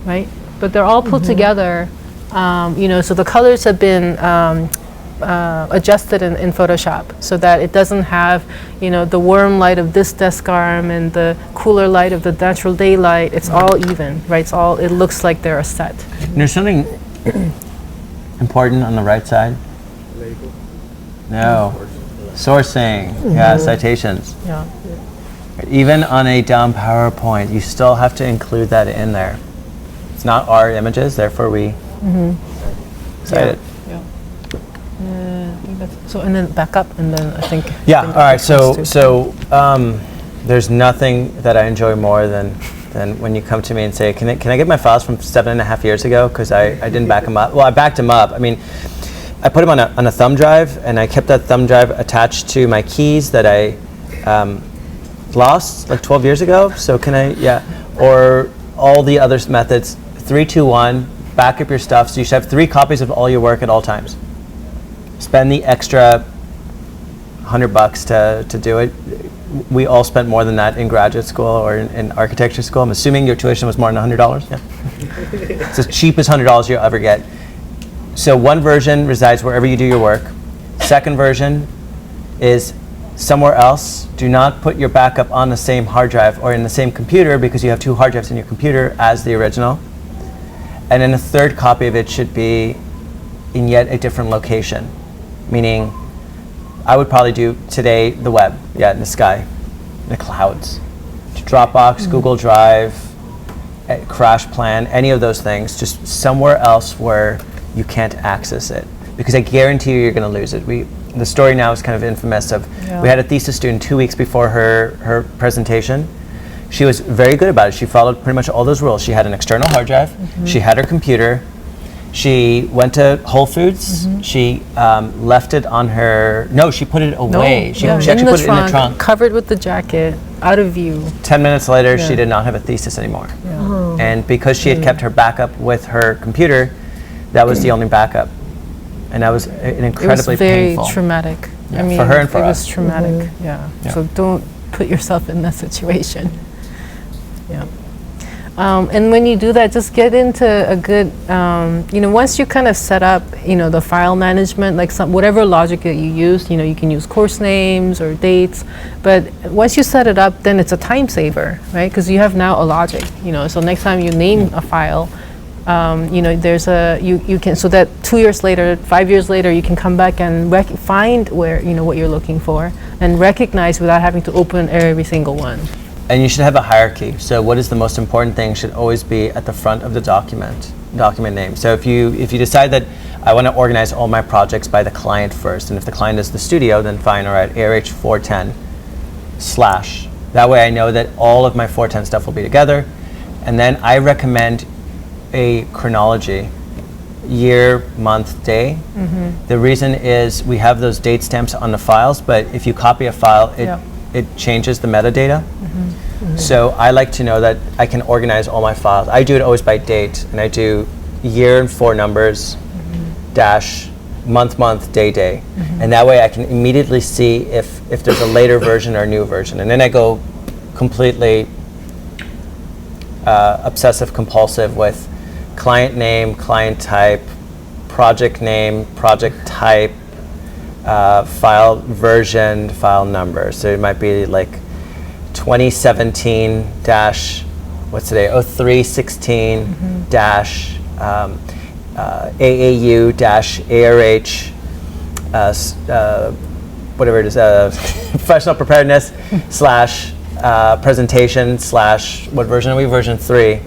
Speaker 1: right? But they're all put together, so the colors have been adjusted in Photoshop so that it doesn't have, the warm light of this desk arm and the cooler light of the natural daylight. It's all even, right? It looks like they're a set.
Speaker 2: And there's something important on the right side.
Speaker 5: Label.
Speaker 2: No. Sourcing. Yeah, citations.
Speaker 1: Yeah.
Speaker 2: Even on a dumb PowerPoint, you still have to include that in there. It's not our images, therefore we cite it.
Speaker 1: Yeah. I think so, and then back up, and then I think.
Speaker 2: Yeah. All right. So there's nothing that I enjoy more than when you come to me and say, "Can I get my files from 7.5 years ago?" Because I didn't back them up. Well, I backed them up. I mean, I put them on a thumb drive, and I kept that thumb drive attached to my keys that I lost like 12 years ago. So can I, yeah. Or all the other methods, 3, 2, 1, back up your stuff. So you should have 3 copies of all your work at all times. Spend the extra $100 to do it. We all spent more than that in graduate school or in architecture school. I'm assuming your tuition was more than $100. Yeah. It's as cheap as $100 you'll ever get. So one version resides wherever you do your work. Second version is somewhere else. Do not put your backup on the same hard drive or in the same computer because you have 2 hard drives in your computer as the original. And then a third copy of it should be in yet a different location, meaning I would probably do today the web, in the sky, in the clouds. Dropbox, Google Drive, Crash Plan, any of those things, just somewhere else where you can't access it. Because I guarantee you're going to lose it. The story now is kind of infamous of, we had a thesis student 2 weeks before her presentation. She was very good about it. She followed pretty much all those rules. She had an external hard drive. She had her computer. She went to Whole Foods. She left it on her. No, she put it away. She actually put it in the trunk,
Speaker 1: covered with the jacket, out of view.
Speaker 2: 10 minutes later, she did not have a thesis anymore. And because she had kept her backup with her computer, that was the only backup, and that was an incredibly painful.
Speaker 1: It was very traumatic. I mean,
Speaker 2: for her and for us.
Speaker 1: It was traumatic. Yeah. So don't put yourself in that situation. Yeah. And when you do that, just get into a good, once you kind of set up, the file management, like whatever logic that you use, you can use course names or dates, but once you set it up, then it's a time saver, right? Because you have now a logic, so next time you name a file, there's you can, so that 2 years later, 5 years later, you can come back and find where, what you're looking for and recognize without having to open every single one.
Speaker 2: And you should have a hierarchy. So what is the most important thing should always be at the front of the document name. So if you decide that I want to organize all my projects by the client first, and if the client is the studio, then fine, all right, ARH 410 / That way I know that all of my 410 stuff will be together. And then I recommend a chronology, year, month, day. The reason is we have those date stamps on the files, but if you copy a file, it changes the metadata. So I like to know that I can organize all my files. I do it always by date, and I do year and 4 numbers - month, day. And that way I can immediately see if there's a later version or a new version. And then I go completely obsessive compulsive with client name, client type, project name, project type, file version, file number. So it might be like 2017 - what's today? 0316 AAU -ARH whatever it is, professional preparedness / presentation / what version are we? Version 3.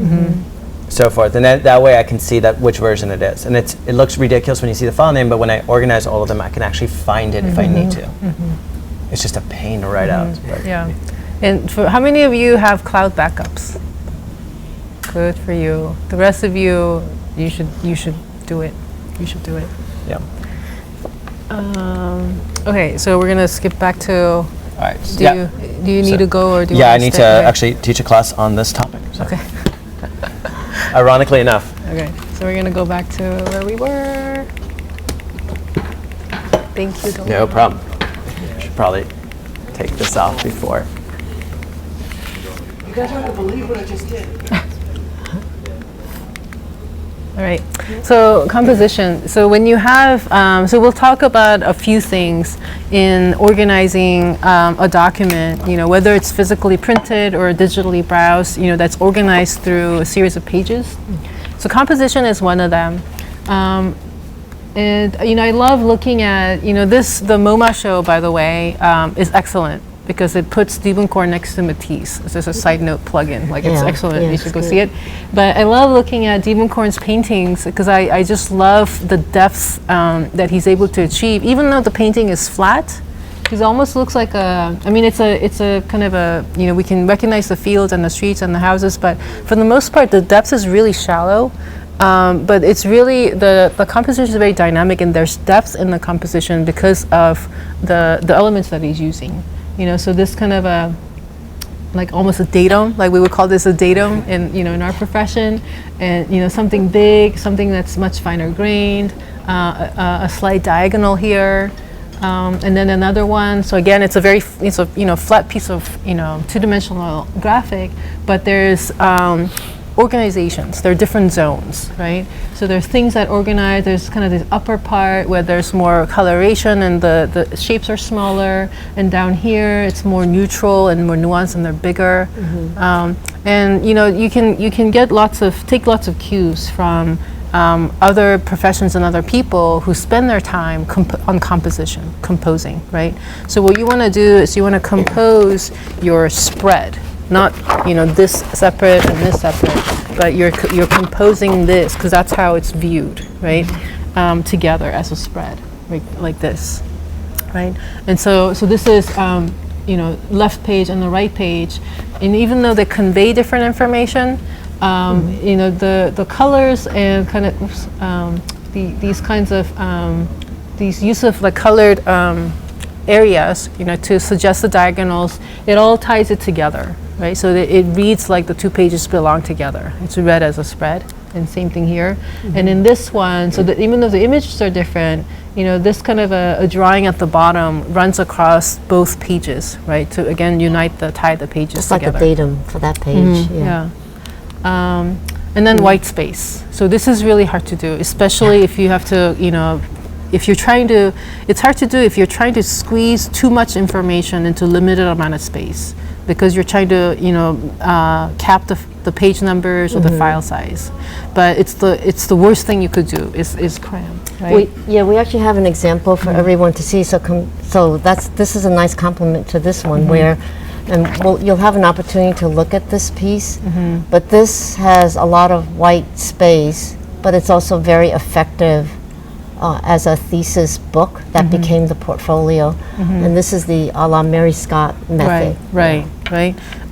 Speaker 2: So forth, and that way I can see which version it is, and it looks ridiculous when you see the file name, but when I organize all of them, I can actually find it if I need to. It's just a pain to write out. But.
Speaker 1: Yeah, and for how many of you have cloud backups? Good for you. The rest of you, you should do it. You should do it.
Speaker 2: Yeah.
Speaker 1: Okay, so we're gonna skip back to.
Speaker 2: All right.
Speaker 1: Do you need to go, or do you?
Speaker 2: Yeah, I
Speaker 1: want to
Speaker 2: need to
Speaker 1: stay?
Speaker 2: actually teach a class on this topic. So.
Speaker 1: Okay.
Speaker 2: Ironically enough.
Speaker 1: Okay, so we're gonna go back to where we were. Thank you.
Speaker 2: No problem. Should probably take this off before.
Speaker 8: You guys aren't gonna believe what I just did.
Speaker 1: All right. So composition. So when you have, so we'll talk about a few things in organizing a document. Whether it's physically printed or digitally browsed. That's organized through a series of pages. So composition is one of them. And I love looking at the MoMA show, by the way, is excellent. Because it puts Diebenkorn next to Matisse. It's just a side note plug-in. It's excellent. You should go see it. But I love looking at Diebenkorn's paintings because I just love the depths that he's able to achieve. Even though the painting is flat, it almost looks like it's a kind of a, we can recognize the fields and the streets and the houses, but for the most part, the depth is really shallow. But it's really, the composition is very dynamic, and there's depth in the composition because of the elements that he's using. So this kind of like almost a datum, like we would call this a datum in our profession, and something big, something that's much finer grained, a slight diagonal here, and then another one. So again, it's a flat piece of two-dimensional graphic, but there's organizations. There are different zones, right? So there's things that organize. There's kind of this upper part where there's more coloration and the shapes are smaller, and down here it's more neutral and more nuanced and they're bigger. And you can take lots of cues from other professions and other people who spend their time on composing, right? So what you want to do is you want to compose your spread. Not this separate and this separate, but you're composing this because that's how it's viewed, right? Together as a spread, like this, right? And so this is left page and the right page, and even though they convey different information, the colors and kind of these kinds of these use of like colored areas, to suggest the diagonals, it all ties it together. Right, so that it reads like the two pages belong together. It's read as a spread, and same thing here. And in this one, so that even though the images are different, this kind of a drawing at the bottom runs across both pages, right? To again tie the pages
Speaker 3: Just
Speaker 1: together.
Speaker 3: like a datum for that page.
Speaker 1: Yeah. And then white space. So this is really hard to do, especially if you have to, if you're trying to. It's hard to do if you're trying to squeeze too much information into limited amount of space, because you're trying to cap the page numbers or the file size. But it's the worst thing you could do is cram, right?
Speaker 3: We actually have an example for everyone to see. So this is a nice complement to this one where, and you'll have an opportunity to look at this piece. But this has a lot of white space, but it's also very effective as a thesis book that became the portfolio. And this is the a la Mary Scott method.
Speaker 1: Right.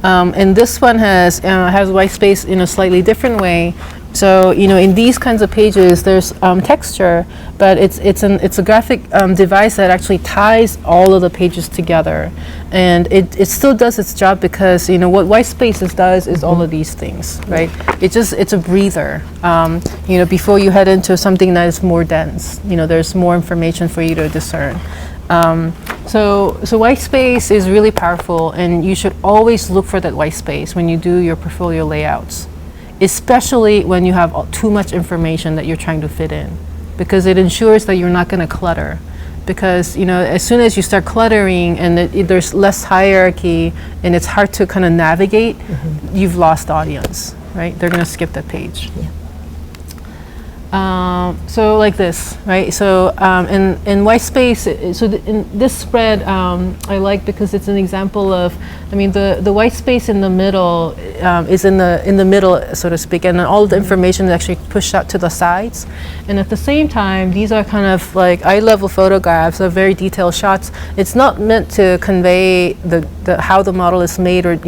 Speaker 1: And this one has white space in a slightly different way. So in these kinds of pages, there's texture, but it's a graphic device that actually ties all of the pages together, and it still does its job because what white spaces does is all of these things, right? It's a breather. Before you head into something that is more dense, there's more information for you to discern. So white space is really powerful, and you should always look for that white space when you do your portfolio layouts, especially when you have too much information that you're trying to fit in, because it ensures that you're not going to clutter. Because as soon as you start cluttering and there's less hierarchy and it's hard to kind of navigate, you've lost audience, right? They're going to skip that page. So like this, right? So in white space, in this spread, I like because it's an example of, the white space in the middle is in the middle, so to speak, and then all the information is actually pushed out to the sides. And at the same time, these are kind of like eye-level photographs of very detailed shots. It's not meant to convey how the model is made or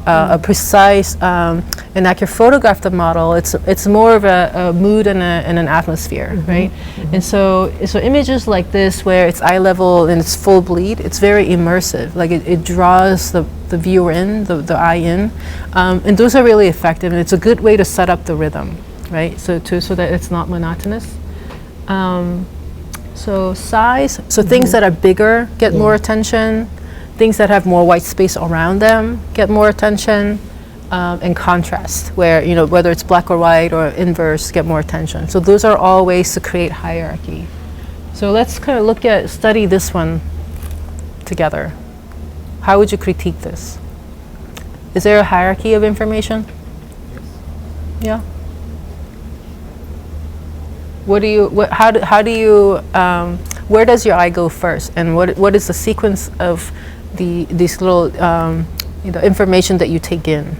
Speaker 1: a precise and accurate photograph of the model. It's more of a mood and an atmosphere, right? And so images like this, where it's eye level and it's full bleed, it's very immersive. Like it draws the viewer in, the eye in, and those are really effective. And it's a good way to set up the rhythm, right? So that it's not monotonous. So size. So things that are bigger get more attention. Things that have more white space around them get more attention. And contrast, where whether it's black or white or inverse, get more attention. So those are all ways to create hierarchy. So let's kind of study this one together. How would you critique this? Is there a hierarchy of information? Yeah. How do you where does your eye go first, and what is the sequence of these little information that you take in?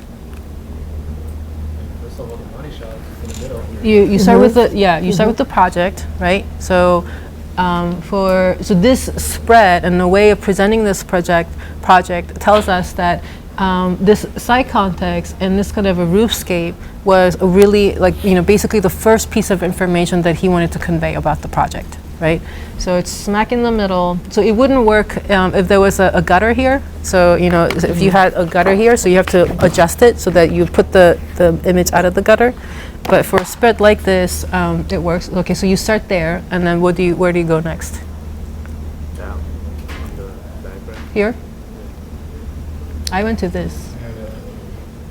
Speaker 1: You start with the project, right? So this spread and the way of presenting this project tells us that this site context and this kind of a roofscape was a really basically the first piece of information that he wanted to convey about the project. right? So it's smack in the middle. So it wouldn't work if there was a gutter here. So, you know, if you had a gutter here, so you have to adjust it so that you put the image out of the gutter. But for a spread like this, it works. Okay, so you start there, and then where do you go next?
Speaker 5: Down on the diagram.
Speaker 1: Here? I went to this.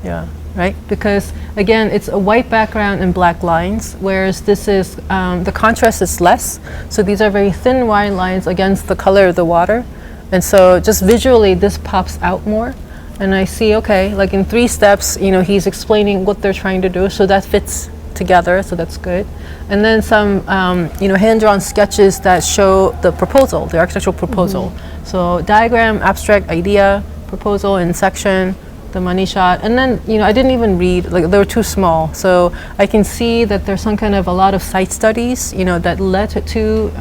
Speaker 1: Yeah, right? Because again, it's a white background and black lines, whereas this is, the contrast is less. So these are very thin white lines against the color of the water. And so just visually, this pops out more. And I see, okay, like in 3 steps, you know, he's explaining what they're trying to do. So that fits together, so that's good. And then some, you know, hand-drawn sketches that show the proposal, the architectural proposal. So diagram, abstract idea, proposal in section, the money shot, and then, you know, I didn't even read, like they were too small. So I can see that there's some kind of a lot of site studies, you know, that led to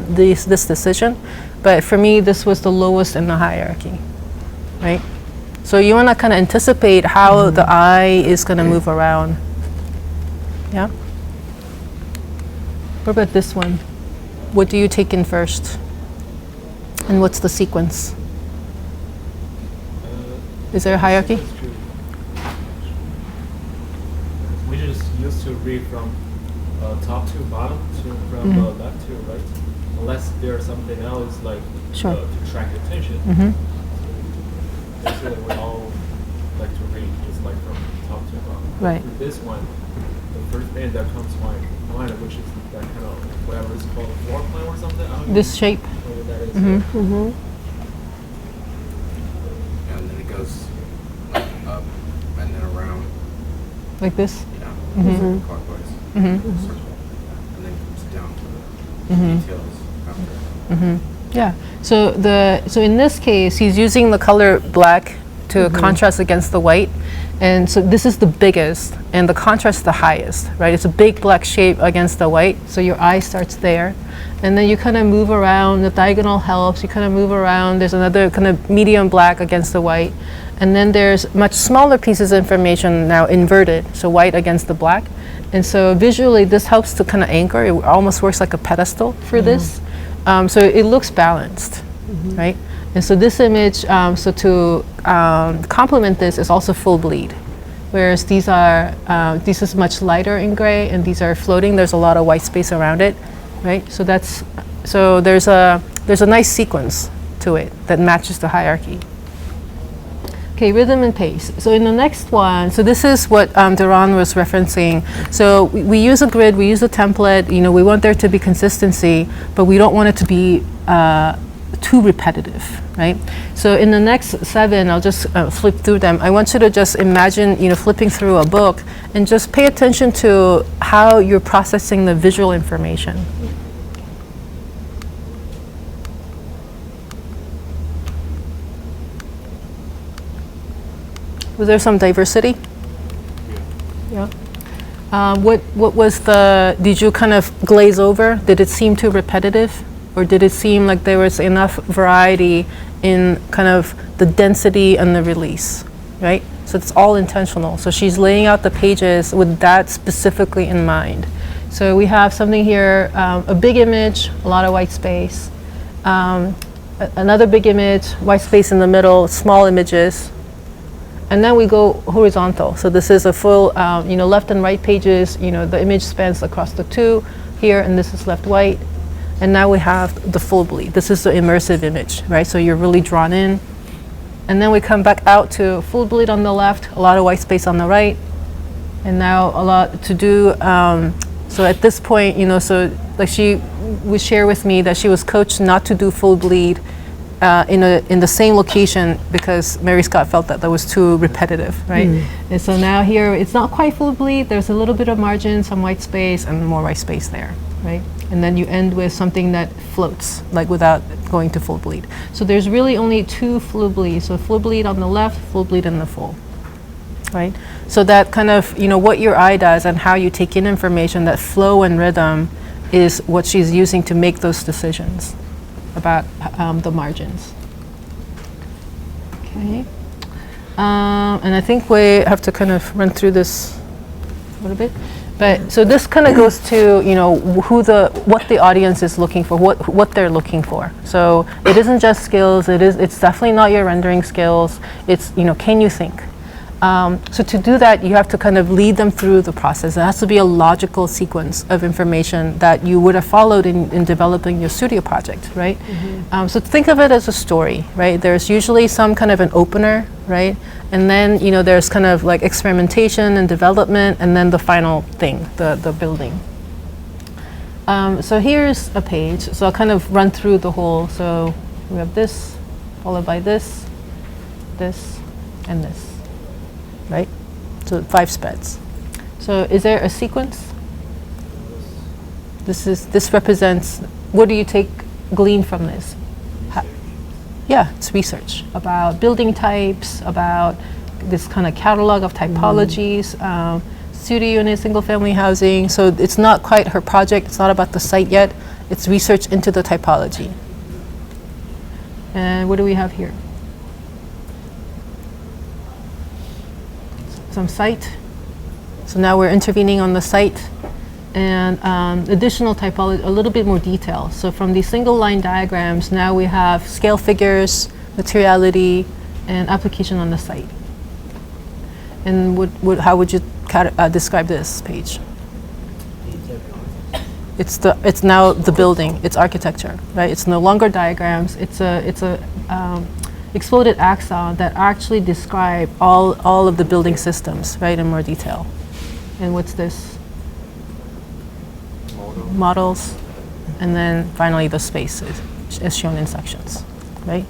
Speaker 1: this decision. But for me, this was the lowest in the hierarchy, right? So you want to kind of anticipate how the eye is going to move around. Yeah? What about this one? What do you take in first? And what's the sequence? Is there a hierarchy?
Speaker 6: That's true. We just used to read from top to bottom, from left to right, unless there's something else like
Speaker 1: Sure.
Speaker 6: to track attention. Basically, we all like to read just like from top to bottom.
Speaker 1: Right.
Speaker 6: With this one, the first thing that comes to my mind, which is that kind of whatever it's called, floor plan or something. I don't
Speaker 1: This shape?
Speaker 6: know what that is.
Speaker 4: And then it goes like up and then around,
Speaker 1: Like this?
Speaker 4: clockwise, circle, and then comes down to the details after.
Speaker 1: Yeah. So in this case, he's using the color black to contrast against the white. And so this is the biggest, and the contrast is the highest, right? It's a big black shape against the white, so your eye starts there. And then you kind of move around, the diagonal helps, you kind of move around, there's another kind of medium black against the white. And then there's much smaller pieces of information now inverted, so white against the black. And so visually, this helps to kind of anchor, it almost works like a pedestal for this. So it looks balanced, right? And so this image, so to complement this is also full bleed. Whereas these are, this is much lighter in gray and these are floating, there's a lot of white space around it, right? So that's, so there's a nice sequence to it that matches the hierarchy. Okay, rhythm and pace. So in the next one, so this is what Duran was referencing. So we use a grid, we use a template, you know, we want there to be consistency, but we don't want it to be too repetitive, right? So in the next 7, I'll just flip through them. I want you to just imagine, you know, flipping through a book and just pay attention to how you're processing the visual information. Was there some diversity? Yeah. What was the, did you kind of glaze over? Did it seem too repetitive? Or did it seem like there was enough variety in kind of the density and the release, right? So it's all intentional. So she's laying out the pages with that specifically in mind. So we have something here, a big image, a lot of white space. Another big image, white space in the middle, small images. And then we go horizontal. So this is a full, you know, left and right pages, you know, the image spans across the 2 here, and this is left white. And now we have the full bleed. This is the immersive image, right? So you're really drawn in. And then we come back out to full bleed on the left, a lot of white space on the right. And now a lot to do. So at this point, you know, so like she would share with me that she was coached not to do full bleed in the same location because Mary Scott felt that was too repetitive, right? And so now here, it's not quite full bleed. There's a little bit of margin, some white space, and more white space there, right? And then you end with something that floats, like without going to full bleed. So there's really only 2 full bleeds. So full bleed on the left, full bleed in the full, right? So that kind of, you know, what your eye does and how you take in information, that flow and rhythm is what she's using to make those decisions about the margins. Okay. And I think we have to kind of run through this a little bit. But so this kind of goes to, you know, what the audience is looking for, what they're looking for. So it isn't just skills. It's definitely not your rendering skills. It's, you know, can you think? So to do that, you have to kind of lead them through the process. It has to be a logical sequence of information that you would have followed in developing your studio project, right? So think of it as a story, right? There's usually some kind of an opener, right? And then, you know, there's kind of like experimentation and development, and then the final thing, the building. So here's a page. So I'll kind of run through the whole. So we have this, followed by this, and this. Right? So 5 spreads. So is there a sequence? This represents, what do you glean from this? Yeah, it's research about building types, about this kind of catalog of typologies, studio unit, single family housing. So it's not quite her project, it's not about the site yet, it's research into the typology. And what do we have here? Some site. So now we're intervening on the site, and additional typology, a little bit more detail. So from these single line diagrams, now we have scale figures, materiality, and application on the site. And how would you describe this page? It's now the building. It's architecture, right? It's no longer diagrams. It's a exploded axon that actually describe all of the building systems, right, in more detail. And what's this? Models. And then finally the space is shown in sections, right?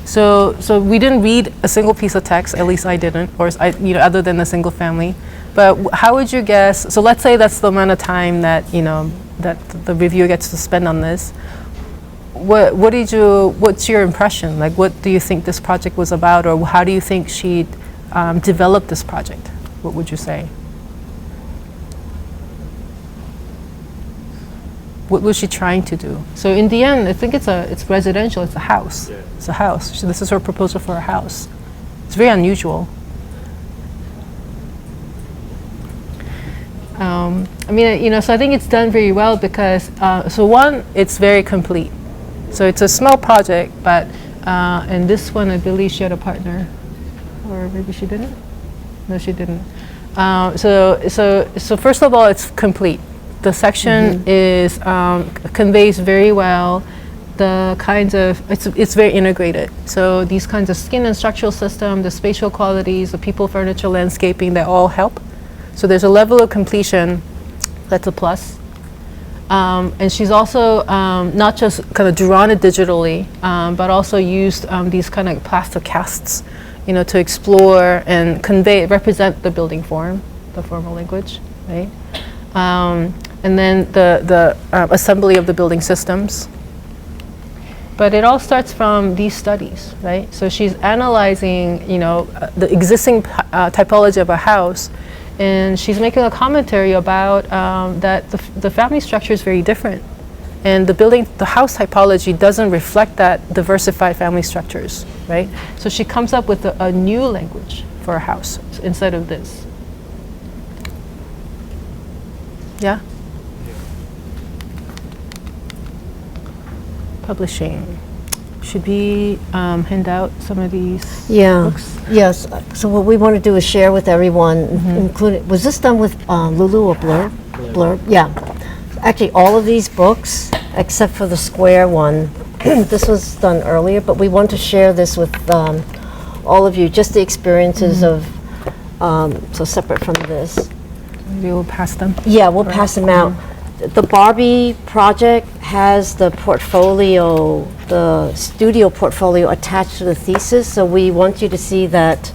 Speaker 1: So we didn't read a single piece of text, at least I didn't, or other than the single family. But how would you guess? So let's say that's the amount of time that that the reviewer gets to spend on this. What's your impression? Like, what do you think this project was about, or how do you think she developed this project? What would you say? What was she trying to do? So in the end, I think it's residential. It's a house.
Speaker 5: Yeah.
Speaker 1: It's a house. So this is her proposal for a house. It's very unusual. I mean, so I think it's done very well because so one, it's very complete. So it's a small project, but and this one, I believe she had a partner, or maybe she didn't. No, she didn't. So first of all, it's complete. The section is conveys very well the kinds of it's very integrated. So these kinds of skin and structural system, the spatial qualities, the people, furniture, landscaping, they all help. So there's a level of completion that's a plus. And she's also not just kind of drawn it digitally, but also used these kind of plaster casts, to explore and represent the building form, the formal language, right? And then the assembly of the building systems. But it all starts from these studies, right? So she's analyzing, the existing typology of a house, and she's making a commentary about that the family structure is very different, and the house typology doesn't reflect that diversified family structures, right? So she comes up with a new language for a house instead of this. Yeah? Publishing. Should we hand out some of these books?
Speaker 3: Yes. So what we want to do is share with everyone, including, was this done with Lulu or Blurb? Blurb, yeah. Actually, all of these books, except for the square one, this was done earlier, but we want to share this with all of you, just the experiences of, so separate from this.
Speaker 1: We'll pass them.
Speaker 3: Yeah, we'll pass them out. The Barbie project has the portfolio, the studio portfolio attached to the thesis, so we want you to see that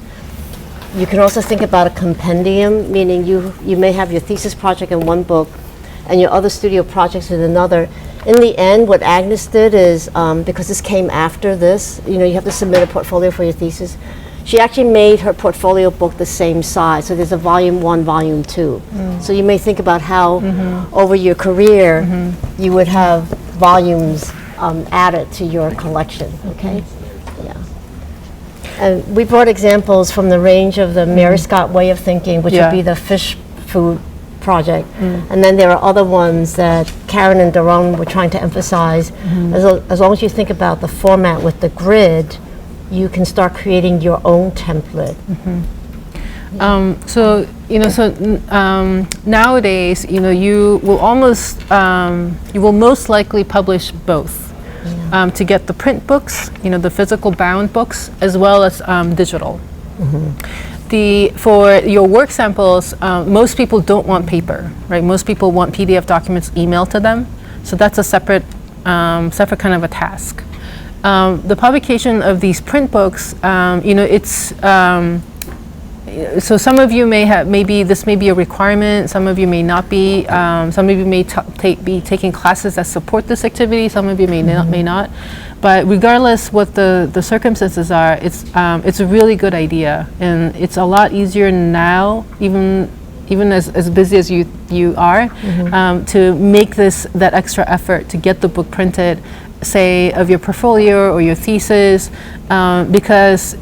Speaker 3: you can also think about a compendium, meaning you may have your thesis project in one book and your other studio projects in another. In the end, what Agnes did is, because this came after this, you have to submit a portfolio for your thesis, she actually made her portfolio book the same size. So there's a volume 1, volume 2. So you may think about how over your career you would have volumes added to your collection, okay? Yeah. And we brought examples from the range of the Mary Scott way of thinking, which would be the fish food project. And then there are other ones that Karen and Daron were trying to emphasize. As long as you think about the format with the grid, you can start creating your own template.
Speaker 1: So nowadays, you will most likely publish both to get the print books, the physical bound books, as well as digital. For your work samples, most people don't want paper, right? Most people want PDF documents emailed to them, so that's a separate kind of a task. The publication of these print books, it's so some of you maybe this may be a requirement, some of you may not be, some of you may be taking classes that support this activity, some of you may not. But regardless what the circumstances are, it's a really good idea, and it's a lot easier now, even as busy as you are, to make that extra effort to get the book printed, say of your portfolio or your thesis, because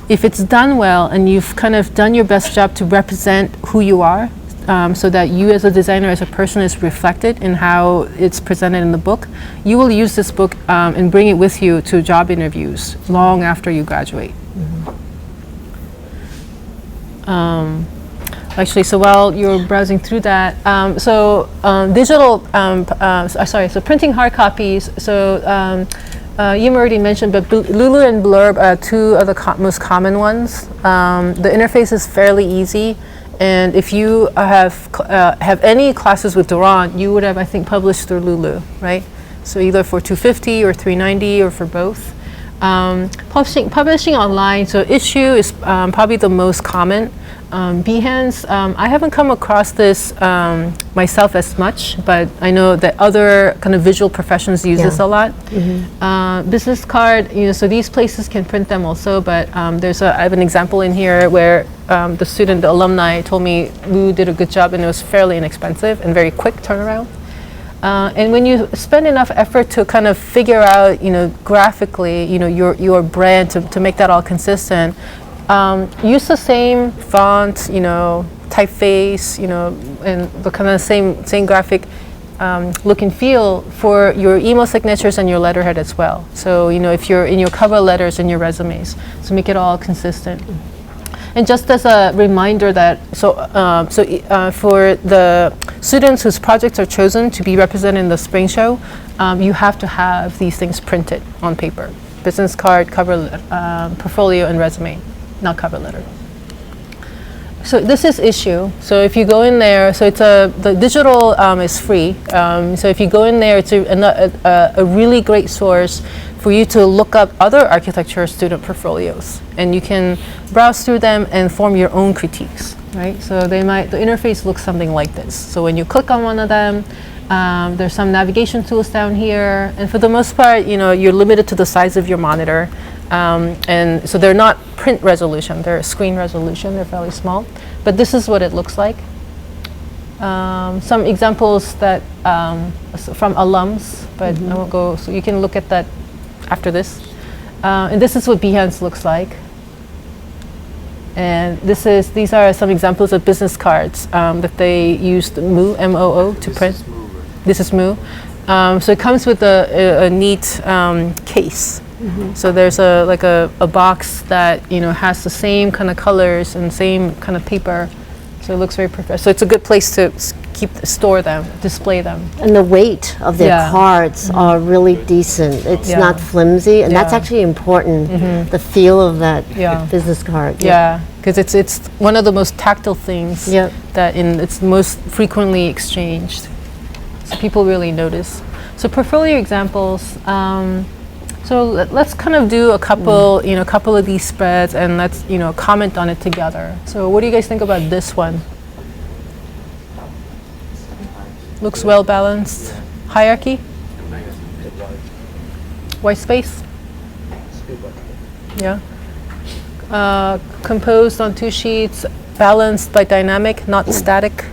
Speaker 1: if it's done well and you've kind of done your best job to represent who you are, so that you as a designer, as a person, is reflected in how it's presented in the book, you will use this book and bring it with you to job interviews long after you graduate. Actually, so while you're browsing through that, so printing hard copies. So you already mentioned, but Lulu and Blurb are two of the most common ones. The interface is fairly easy, and if you have any classes with Daron, you would have, I think, published through Lulu, right? So either for 250 or 390 or for both. Publishing online, so Issue is probably the most common. Behance, I haven't come across this myself as much, but I know that other kind of visual professions use this a lot. Business card, so these places can print them also, but I have an example in here where the alumni told me Lou did a good job and it was fairly inexpensive and very quick turnaround. And when you spend enough effort to kind of figure out, graphically, your brand to make that all consistent, use the same font, typeface, and the kind of same graphic look and feel for your email signatures and your letterhead as well. So, if you're in your cover letters and your resumes, so make it all consistent. And just as a reminder that, for the students whose projects are chosen to be represented in the spring show, you have to have these things printed on paper: business card, portfolio, and resume, not cover letter. So this is Issue. So if you go in there, so the digital is free. So if you go in there, it's a really great source for you to look up other architecture student portfolios, and you can browse through them and form your own critiques, right? So the interface looks something like this. So when you click on one of them, there's some navigation tools down here, and for the most part, you're limited to the size of your monitor, and so they're not print resolution, they're screen resolution, they're fairly small, but this is what it looks like. Some examples that from alums, but I won't go, so you can look at that after this. And this is what Behance looks like. And these are some examples of business cards that they used Moo, M-O-O, to print. This is Moo. So it comes with a neat case. So there's a box that has the same kind of colors and same kind of paper. So it looks very professional. So it's a good place to store them, display them.
Speaker 3: And the weight of their cards are really decent. It's not flimsy, and that's actually important, the feel of that business card.
Speaker 1: Yeah, because it's one of the most tactile things that it's most frequently exchanged. So people really notice. So portfolio examples. So let's kind of do a couple of these spreads, and let's comment on it together. So what do you guys think about this one? Looks well balanced. Hierarchy? White space? Yeah. Composed on 2 sheets, balanced by dynamic, not static.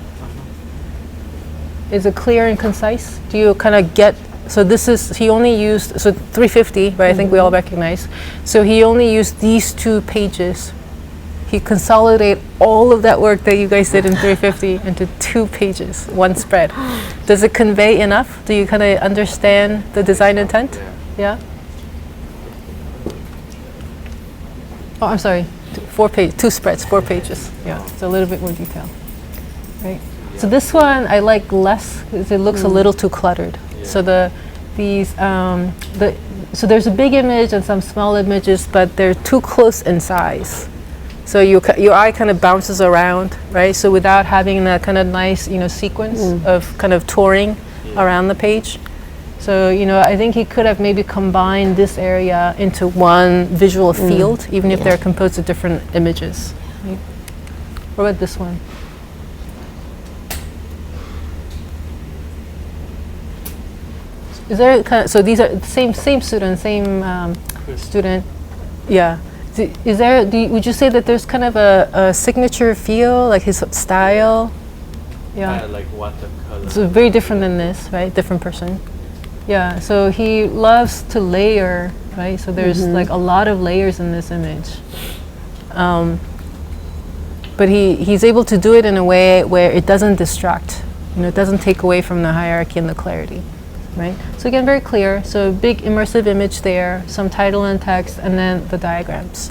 Speaker 1: Is it clear and concise? Do you kind of get? So he only used, so 350, right? I think we all recognize. So he only used these 2 pages he consolidated all of that work that you guys did in 350 into 2 pages, 1 spread. Does it convey enough? Do you kind of understand the design intent? Yeah? Oh, I'm sorry. 2 spreads, 4 pages. Yeah, it's a little bit more detail. Right. So this one I like less because it looks a little too cluttered. So so there's a big image and some small images, but they're too close in size. So your eye kind of bounces around, right? So without having that kind of nice, sequence of kind of touring around the page. So, I think he could have maybe combined this area into one visual field, even if they're composed of different images. Right? What about this one? Is there so these are the same student, student, yeah. Would you say that there's kind of a signature feel, like his style? Yeah.
Speaker 5: Like watercolor.
Speaker 1: So very different than this, right? Different person. Yeah. So he loves to layer, right? So there's like a lot of layers in this image. But he's able to do it in a way where it doesn't distract. It doesn't take away from the hierarchy and the clarity. Right? So again, very clear. So big immersive image there, some title and text, and then the diagrams.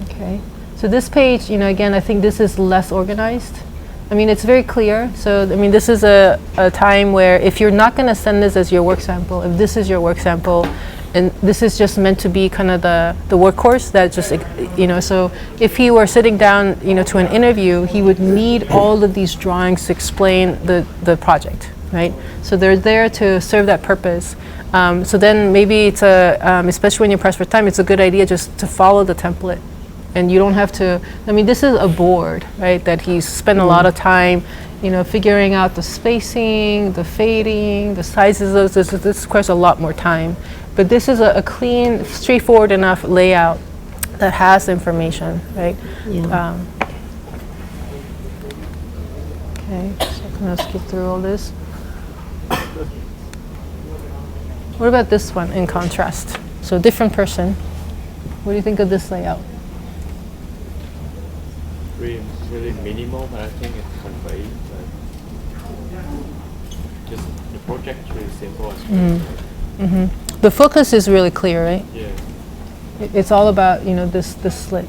Speaker 1: Okay. So this page, again, I think this is less organized. I mean, it's very clear. So, I mean, this is a time where if you're not going to send this as your work sample, if this is your work sample, and this is just meant to be kind of the workhorse that just, so if he were sitting down, to an interview, he would need all of these drawings to explain the project. Right? So they're there to serve that purpose. So then maybe it's especially when you're pressed for time, it's a good idea just to follow the template. And you don't have to, this is a board, right? That he's spent a lot of time, figuring out the spacing, the fading, the sizes of this. This requires a lot more time. But this is a clean, straightforward enough layout that has information, right?
Speaker 3: Yeah.
Speaker 1: Okay, so I'm gonna skip through all this. What about this one in contrast? So different person. What do you think of this layout?
Speaker 5: Really minimal, but I think it's conveyed. Just the project really simple as well.
Speaker 1: The focus is really clear, right?
Speaker 5: Yeah.
Speaker 1: It's all about this slit.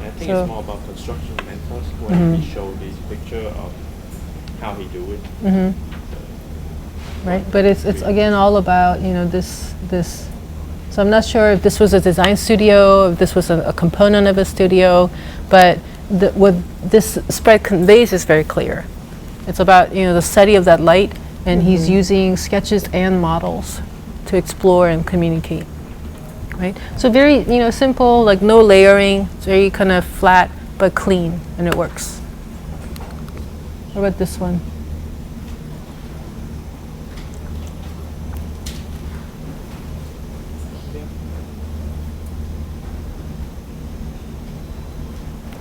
Speaker 5: I think
Speaker 1: So-
Speaker 5: it's more about construction methods when we show this picture of how he do it.
Speaker 1: Right, but it's again all about this. So I'm not sure if this was a design studio, if this was a component of a studio, but what this spread conveys is very clear. It's about the study of that light, and he's using sketches and models to explore and communicate. Right, so very simple, like no layering. It's very kind of flat but clean, and it works. What about this one?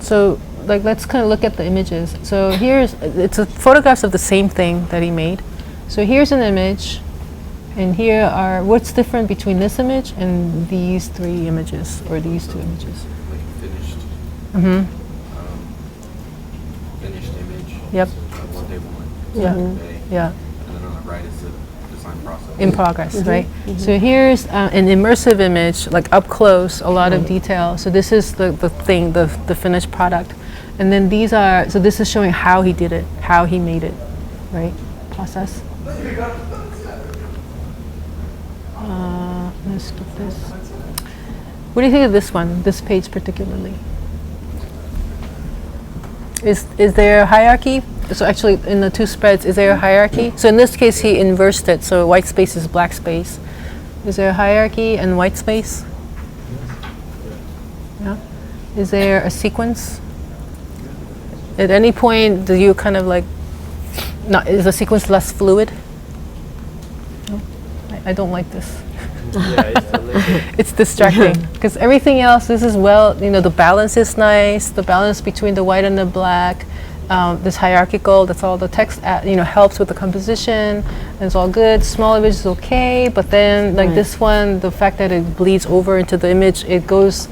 Speaker 1: So, let's kind of look at the images. So it's photographs of the same thing that he made. So here's an image, and here are what's different between this image and these 3 images, or these 2 images.
Speaker 4: Like finished. Finished image.
Speaker 1: Yep.
Speaker 4: What they want.
Speaker 1: Yeah.
Speaker 4: Day.
Speaker 1: Yeah.
Speaker 4: And then on the right is the design process.
Speaker 1: In progress, right? So here's an immersive image, like up close, a lot of detail. So this is the thing, the finished product. And then so this is showing how he did it, how he made it, right? Process. Let's skip this. What do you think of this one, this page particularly? Is there a hierarchy? So actually, in the 2 spreads, is there a hierarchy? So in this case, he inversed it, so white space is black space. Is there a hierarchy and white space? Yeah. Is there a sequence? At any point, do you kind of is the sequence less fluid? No? I don't like this.
Speaker 5: Yeah, it's a little bit.
Speaker 1: It's distracting because everything else, this is the balance is nice, the balance between the white and the black, this hierarchical, that's all the text, helps with the composition, and it's all good. Small image is okay, but then this one, the fact that it bleeds over into the image, it goes,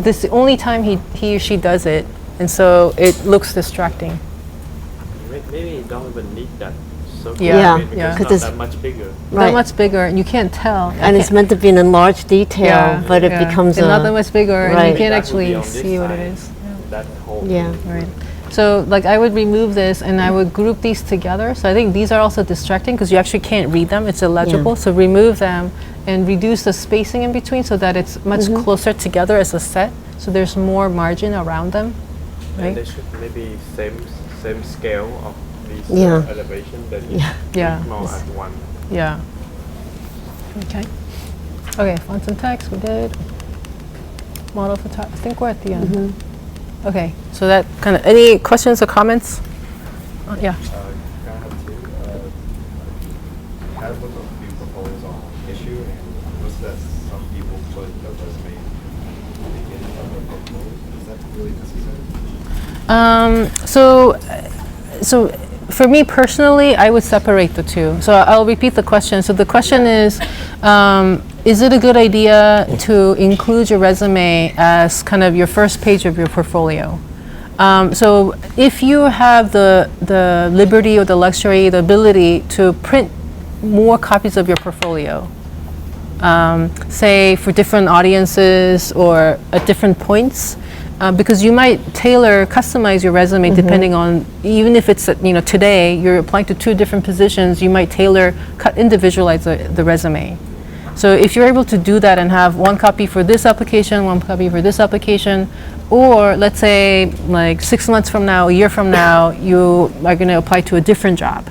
Speaker 1: This is the only time he or she does it, and so it looks distracting.
Speaker 5: Maybe you don't even need that circle.
Speaker 1: Yeah,
Speaker 5: Because
Speaker 1: yeah.
Speaker 5: it's
Speaker 3: 'Cause
Speaker 5: not
Speaker 3: it's-
Speaker 5: that much bigger.
Speaker 3: Right.
Speaker 1: Not much bigger, and you can't tell.
Speaker 3: And it's meant to be in enlarged detail, but it becomes
Speaker 1: it's not that much bigger, and you
Speaker 3: Right.
Speaker 1: can't
Speaker 5: That would be
Speaker 1: actually
Speaker 5: on this
Speaker 1: see what it
Speaker 5: side,
Speaker 1: is.
Speaker 5: That whole
Speaker 3: Yeah.
Speaker 5: thing.
Speaker 1: Right. So like I would remove this and I would group these together. So I think these are also distracting because you actually can't read them. It's illegible. So remove them and reduce the spacing in between so that it's much closer together as a set. So there's more margin around them.
Speaker 5: And
Speaker 1: Right?
Speaker 5: they should maybe same scale of this
Speaker 3: Yeah.
Speaker 5: elevation that
Speaker 3: Yeah.
Speaker 1: Yeah.
Speaker 5: more at one.
Speaker 1: Yeah. Okay. Okay, fonts and text we did. Model photography. I think we're at the end. Okay, so that kind of, any questions or comments? Yeah.
Speaker 4: I have two. I have looked at a few proposals on issue, and noticed that some people put the resume at the beginning of their portfolio. Is that really necessary?
Speaker 1: So for me personally, I would separate the two. So I'll repeat the question. So the question is it a good idea to include your resume as kind of your first page of your portfolio? So if you have the liberty or the luxury, the ability to print more copies of your portfolio, say for different audiences or at different points, because you might customize your resume depending on, even if it's today you're applying to 2 different positions, you might individualize the resume. So if you're able to do that and have 1 copy for this application, 1 copy for this application, or let's say like 6 months from now, a year from now, you are going to apply to a different job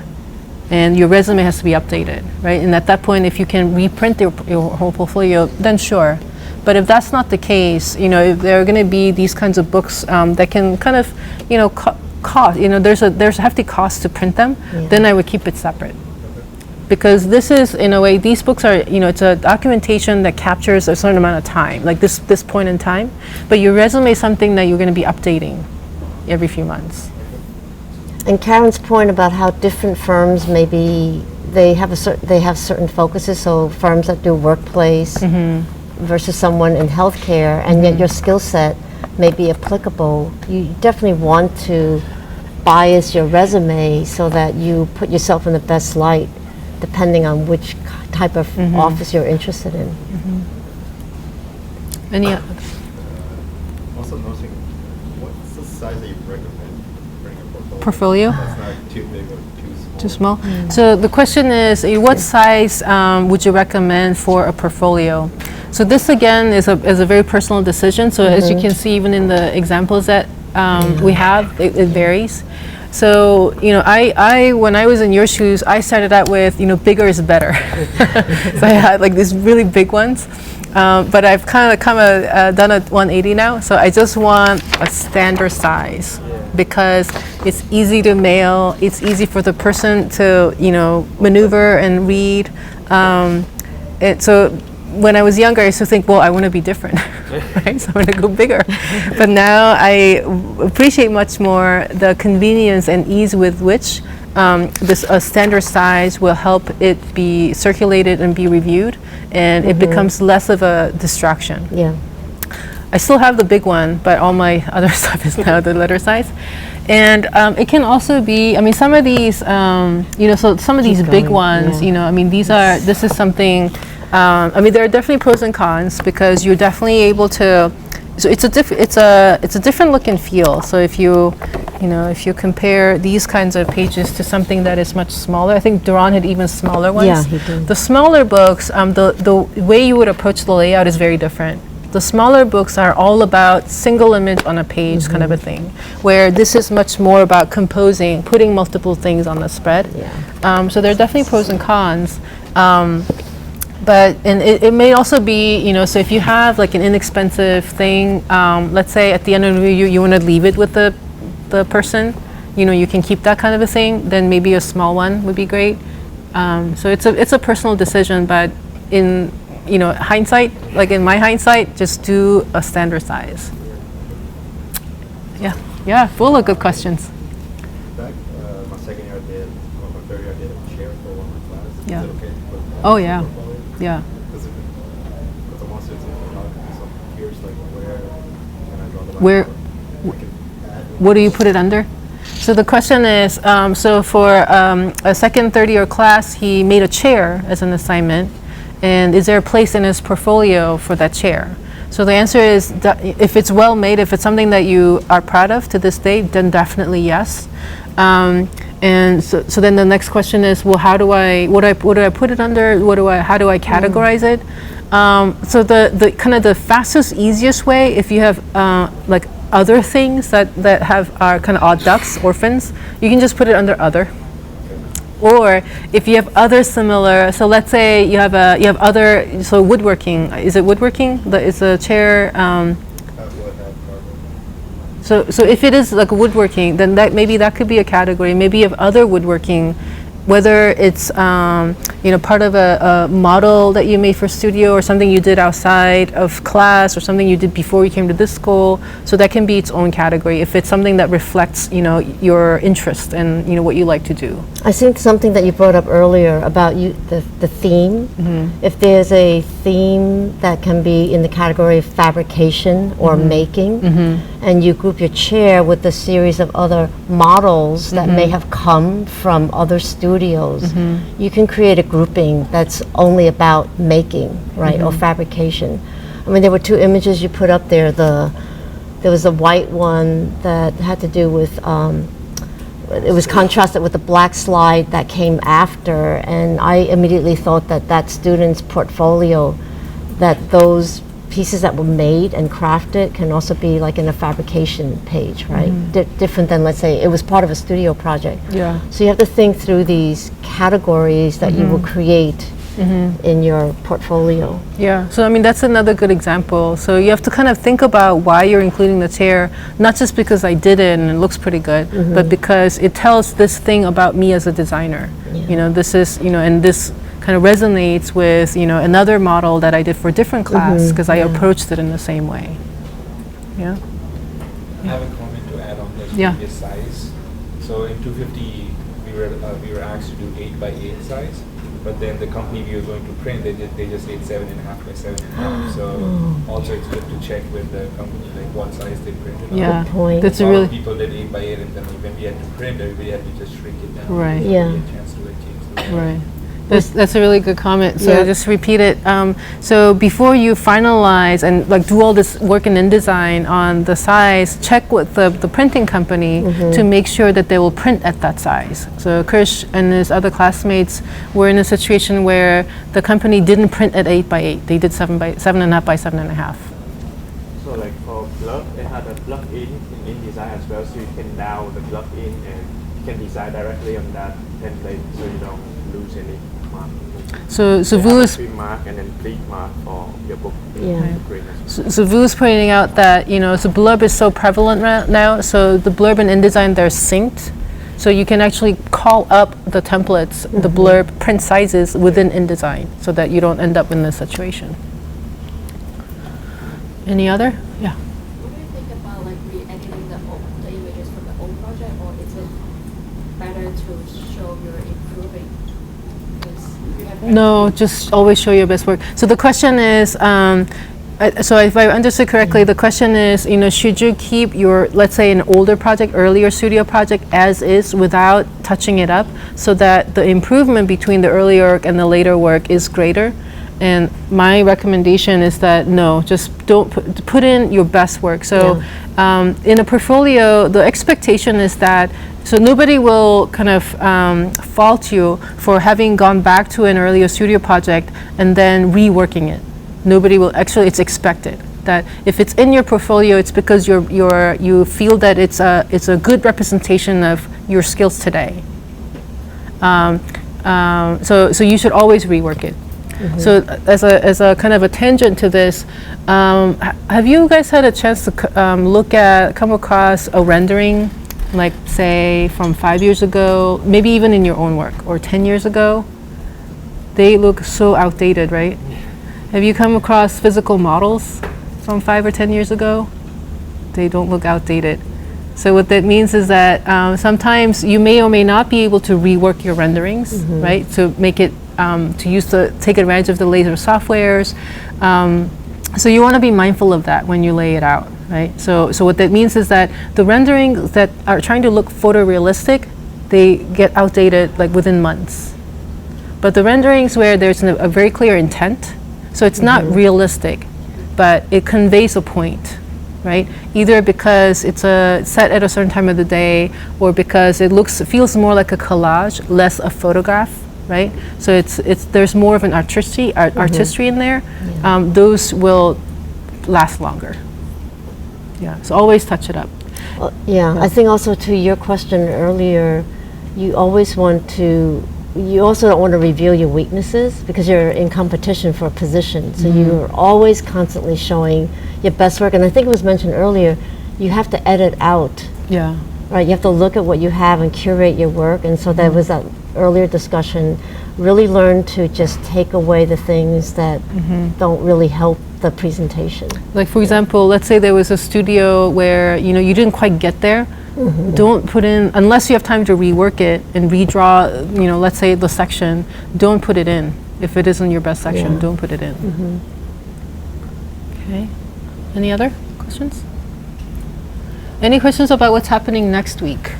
Speaker 1: and your resume has to be updated, right? And at that point, if you can reprint your whole portfolio, then sure. But if that's not the case, if there are going to be these kinds of books that can kind of, cost, there's a hefty cost to print them, then I would keep it separate. Because this is, in a way, these books are, it's a documentation that captures a certain amount of time, like this point in time. But your resume is something that you're going to be updating every few months.
Speaker 3: And Karen's point about how different firms maybe they have certain focuses. So firms that do workplace versus someone in healthcare, and yet your skill set may be applicable. You definitely want to bias your resume so that you put yourself in the best light, depending on which type of office you're interested in.
Speaker 1: Any
Speaker 4: Also noticing, what's the size that you recommend printing a
Speaker 1: portfolio?
Speaker 4: portfolio? That's not too big or too small.
Speaker 1: Too small? So the question is, what size would you recommend for a portfolio? So this again is a very personal decision. So as you can see, even in the examples that we have, it varies. So I when I was in your shoes, I started out with bigger is better. So I had like these really big ones, but I've kind of done a 180 now. So I just want a standard size because it's easy to mail. It's easy for the person to maneuver and read. So when I was younger, I used to think, well, I want to be different, right? So I'm going to go bigger. But now I appreciate much more the convenience and ease with which this standard size will help it be circulated and be reviewed, and it becomes less of a distraction.
Speaker 3: Yeah.
Speaker 1: I still have the big one, but all my other stuff is now the letter size. And it can also be, some of these, so some of these big ones, this is something. There are definitely pros and cons because you're definitely able to. So it's a different look and feel. So if you compare these kinds of pages to something that is much smaller, I think Duran had even smaller ones.
Speaker 3: Yeah, he did.
Speaker 1: The smaller books, the way you would approach the layout is very different. The smaller books are all about single image on a page kind of a thing, where this is much more about composing, putting multiple things on the spread.
Speaker 3: Yeah.
Speaker 1: So there are definitely pros and cons. But it may also be, so if you have like an inexpensive thing, let's say at the end of the review you want to leave it with the person, you can keep that kind of a thing, then maybe a small one would be great. So it's a personal decision, but in hindsight, like in my hindsight, just do a standard size. Yeah, full of good questions.
Speaker 4: Back my second year I did, or my third year I did a chair for one of my class.
Speaker 1: Yeah.
Speaker 4: Is it okay to put that
Speaker 1: Oh,
Speaker 4: in the
Speaker 1: yeah.
Speaker 4: portfolio?
Speaker 1: Yeah.
Speaker 4: Because I want to do some curious, like where on the
Speaker 1: Where-
Speaker 4: whiteboard. I can add
Speaker 1: What do you put it under? So the question is, so for a second, third year class, he made a chair as an assignment. And is there a place in his portfolio for that chair? So the answer is, that if it's well made, if it's something that you are proud of to this day, then definitely yes. And so then the next question is, well, how do I, what do I put it under? How do I categorize it? So the kind of the fastest, easiest way, if you have like other things that are kind of odd ducks, orphans, you can just put it under other. Or if you have other similar, so let's say you have other, so woodworking, is it woodworking? It's a chair. So if it is like woodworking, then maybe that could be a category. Maybe you have other woodworking, whether it's part of a model that you made for studio, or something you did outside of class, or something you did before you came to this school. So that can be its own category if it's something that reflects your interest and what you like to do.
Speaker 3: I think something that you brought up earlier about the theme. If there's a theme that can be in the category of fabrication or making, and you group your chair with a series of other models that may have come from other studios, you can create a grouping that's only about making, right, or fabrication. I mean, there were two images you put up there. There was a white one that had to do with it was contrasted with the black slide that came after, and I immediately thought that student's portfolio, that those pieces that were made and crafted can also be like in a fabrication page, right? Different than, let's say, it was part of a studio project.
Speaker 1: Yeah.
Speaker 3: So you have to think through these categories that you will create in your portfolio.
Speaker 1: Yeah, so I mean, that's another good example. So you have to kind of think about why you're including the chair, not just because I did it and it looks pretty good, but because it tells this thing about me as a designer. This is, and this kind of resonates with, another model that I did for a different class, because I approached it in the same way. Yeah.
Speaker 6: I have a comment to add on the
Speaker 1: Yeah.
Speaker 6: previous size. So in 250, we were asked to do 8 by 8 size, but then the company we were going to print, they just did 7.5 by 7.5. So also it's good to check with the company like what size they printed on.
Speaker 1: Yeah,
Speaker 3: Good point.
Speaker 1: that's a
Speaker 6: lot of
Speaker 1: really,
Speaker 6: people did 8 by 8, and then when we had to print, everybody had to just shrink it down.
Speaker 1: Right.
Speaker 6: So
Speaker 3: Yeah.
Speaker 6: we had a chance to like change the
Speaker 1: right. That's a really good comment. So
Speaker 3: Yeah.
Speaker 1: just repeat it. So before you finalize and like do all this work in InDesign on the size, check with the printing company to make sure that they will print at that size. So Kirsch and his other classmates were in a situation where the company didn't print at 8 by 8. They did 7.5 by 7.5.
Speaker 5: So like for plug, they had a plug-in in InDesign as well, so you can download the plug-in and you can design directly on that template, so you don't lose any mark.
Speaker 1: So
Speaker 5: They
Speaker 1: Vu
Speaker 5: have a
Speaker 1: is
Speaker 5: trim mark and then bleed mark for your book.
Speaker 3: Yeah.
Speaker 5: Preparedness.
Speaker 1: So Vu is pointing out that, so blurb is so prevalent now, so the blurb and InDesign, they're synced. So you can actually call up the templates, the blurb print sizes within InDesign, so that you don't end up in this situation. Any other? Yeah.
Speaker 8: What do you think about like re-editing the images from the old project, or is it better to show you're improving? Because you have
Speaker 1: No, just always show your best work. So the question is, so if I understood correctly, the question is, should you keep your, let's say, an older project, earlier studio project as is without touching it up, so that the improvement between the earlier work and the later work is greater? And my recommendation is that no, just don't put in your best work. So in a portfolio, the expectation is that, so nobody will kind of fault you for having gone back to an earlier studio project and then reworking it. Nobody will, actually it's expected that if it's in your portfolio, it's because you feel that it's a good representation of your skills today. So you should always rework it. So as a kind of a tangent to this, have you guys had a chance to come across a rendering, like say from 5 years ago, maybe even in your own work, or 10 years ago? They look so outdated, right? Have you come across physical models from 5 or 10 years ago? They don't look outdated. So what that means is that sometimes you may or may not be able to rework your renderings, right? To make it, take advantage of the later softwares. So you want to be mindful of that when you lay it out. right? So what that means is that the renderings that are trying to look photorealistic, they get outdated like within months. But the renderings where there's a very clear intent, so it's not realistic, but it conveys a point, right? Either because it's set at a certain time of the day, or because it feels more like a collage, less a photograph, right? So there's more of an artistry in there. Those will last longer. Yeah, so always touch it up.
Speaker 3: I think also to your question earlier, you always want to, you also don't want to reveal your weaknesses because you're in competition for a position. So you're always constantly showing your best work. And I think it was mentioned earlier, you have to edit out.
Speaker 1: Yeah.
Speaker 3: Right, you have to look at what you have and curate your work. And so there was that earlier discussion, really learn to just take away the things that don't really help the presentation.
Speaker 1: Like for example, let's say there was a studio where you didn't quite get there. Don't put in, unless you have time to rework it and redraw, let's say the section, don't put it in. If it isn't your best section, don't put it in. Okay. Any other questions? Any questions about what's happening next week?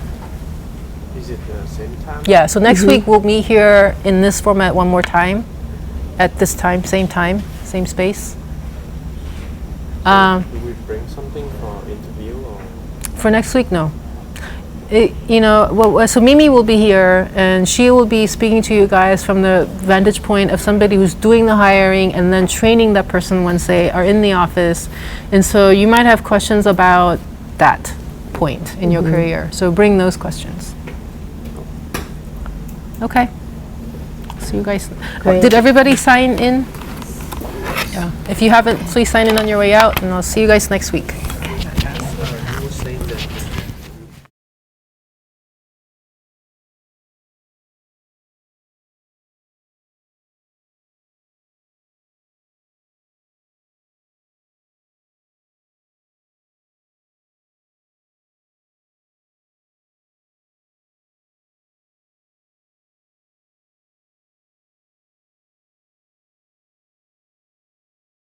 Speaker 5: Is it the same time?
Speaker 1: Yeah, so next week we'll meet here in this format one more time, at this time, same space.
Speaker 5: Do we bring something for interview or?
Speaker 1: For next week, no. So Mimi will be here, and she will be speaking to you guys from the vantage point of somebody who's doing the hiring and then training that person once they are in the office. And so you might have questions about that point in your career. So bring those questions. Okay. See you guys.
Speaker 3: Great.
Speaker 1: Did everybody sign in? Yeah. If you haven't, please sign in on your way out, and I'll see you guys next week.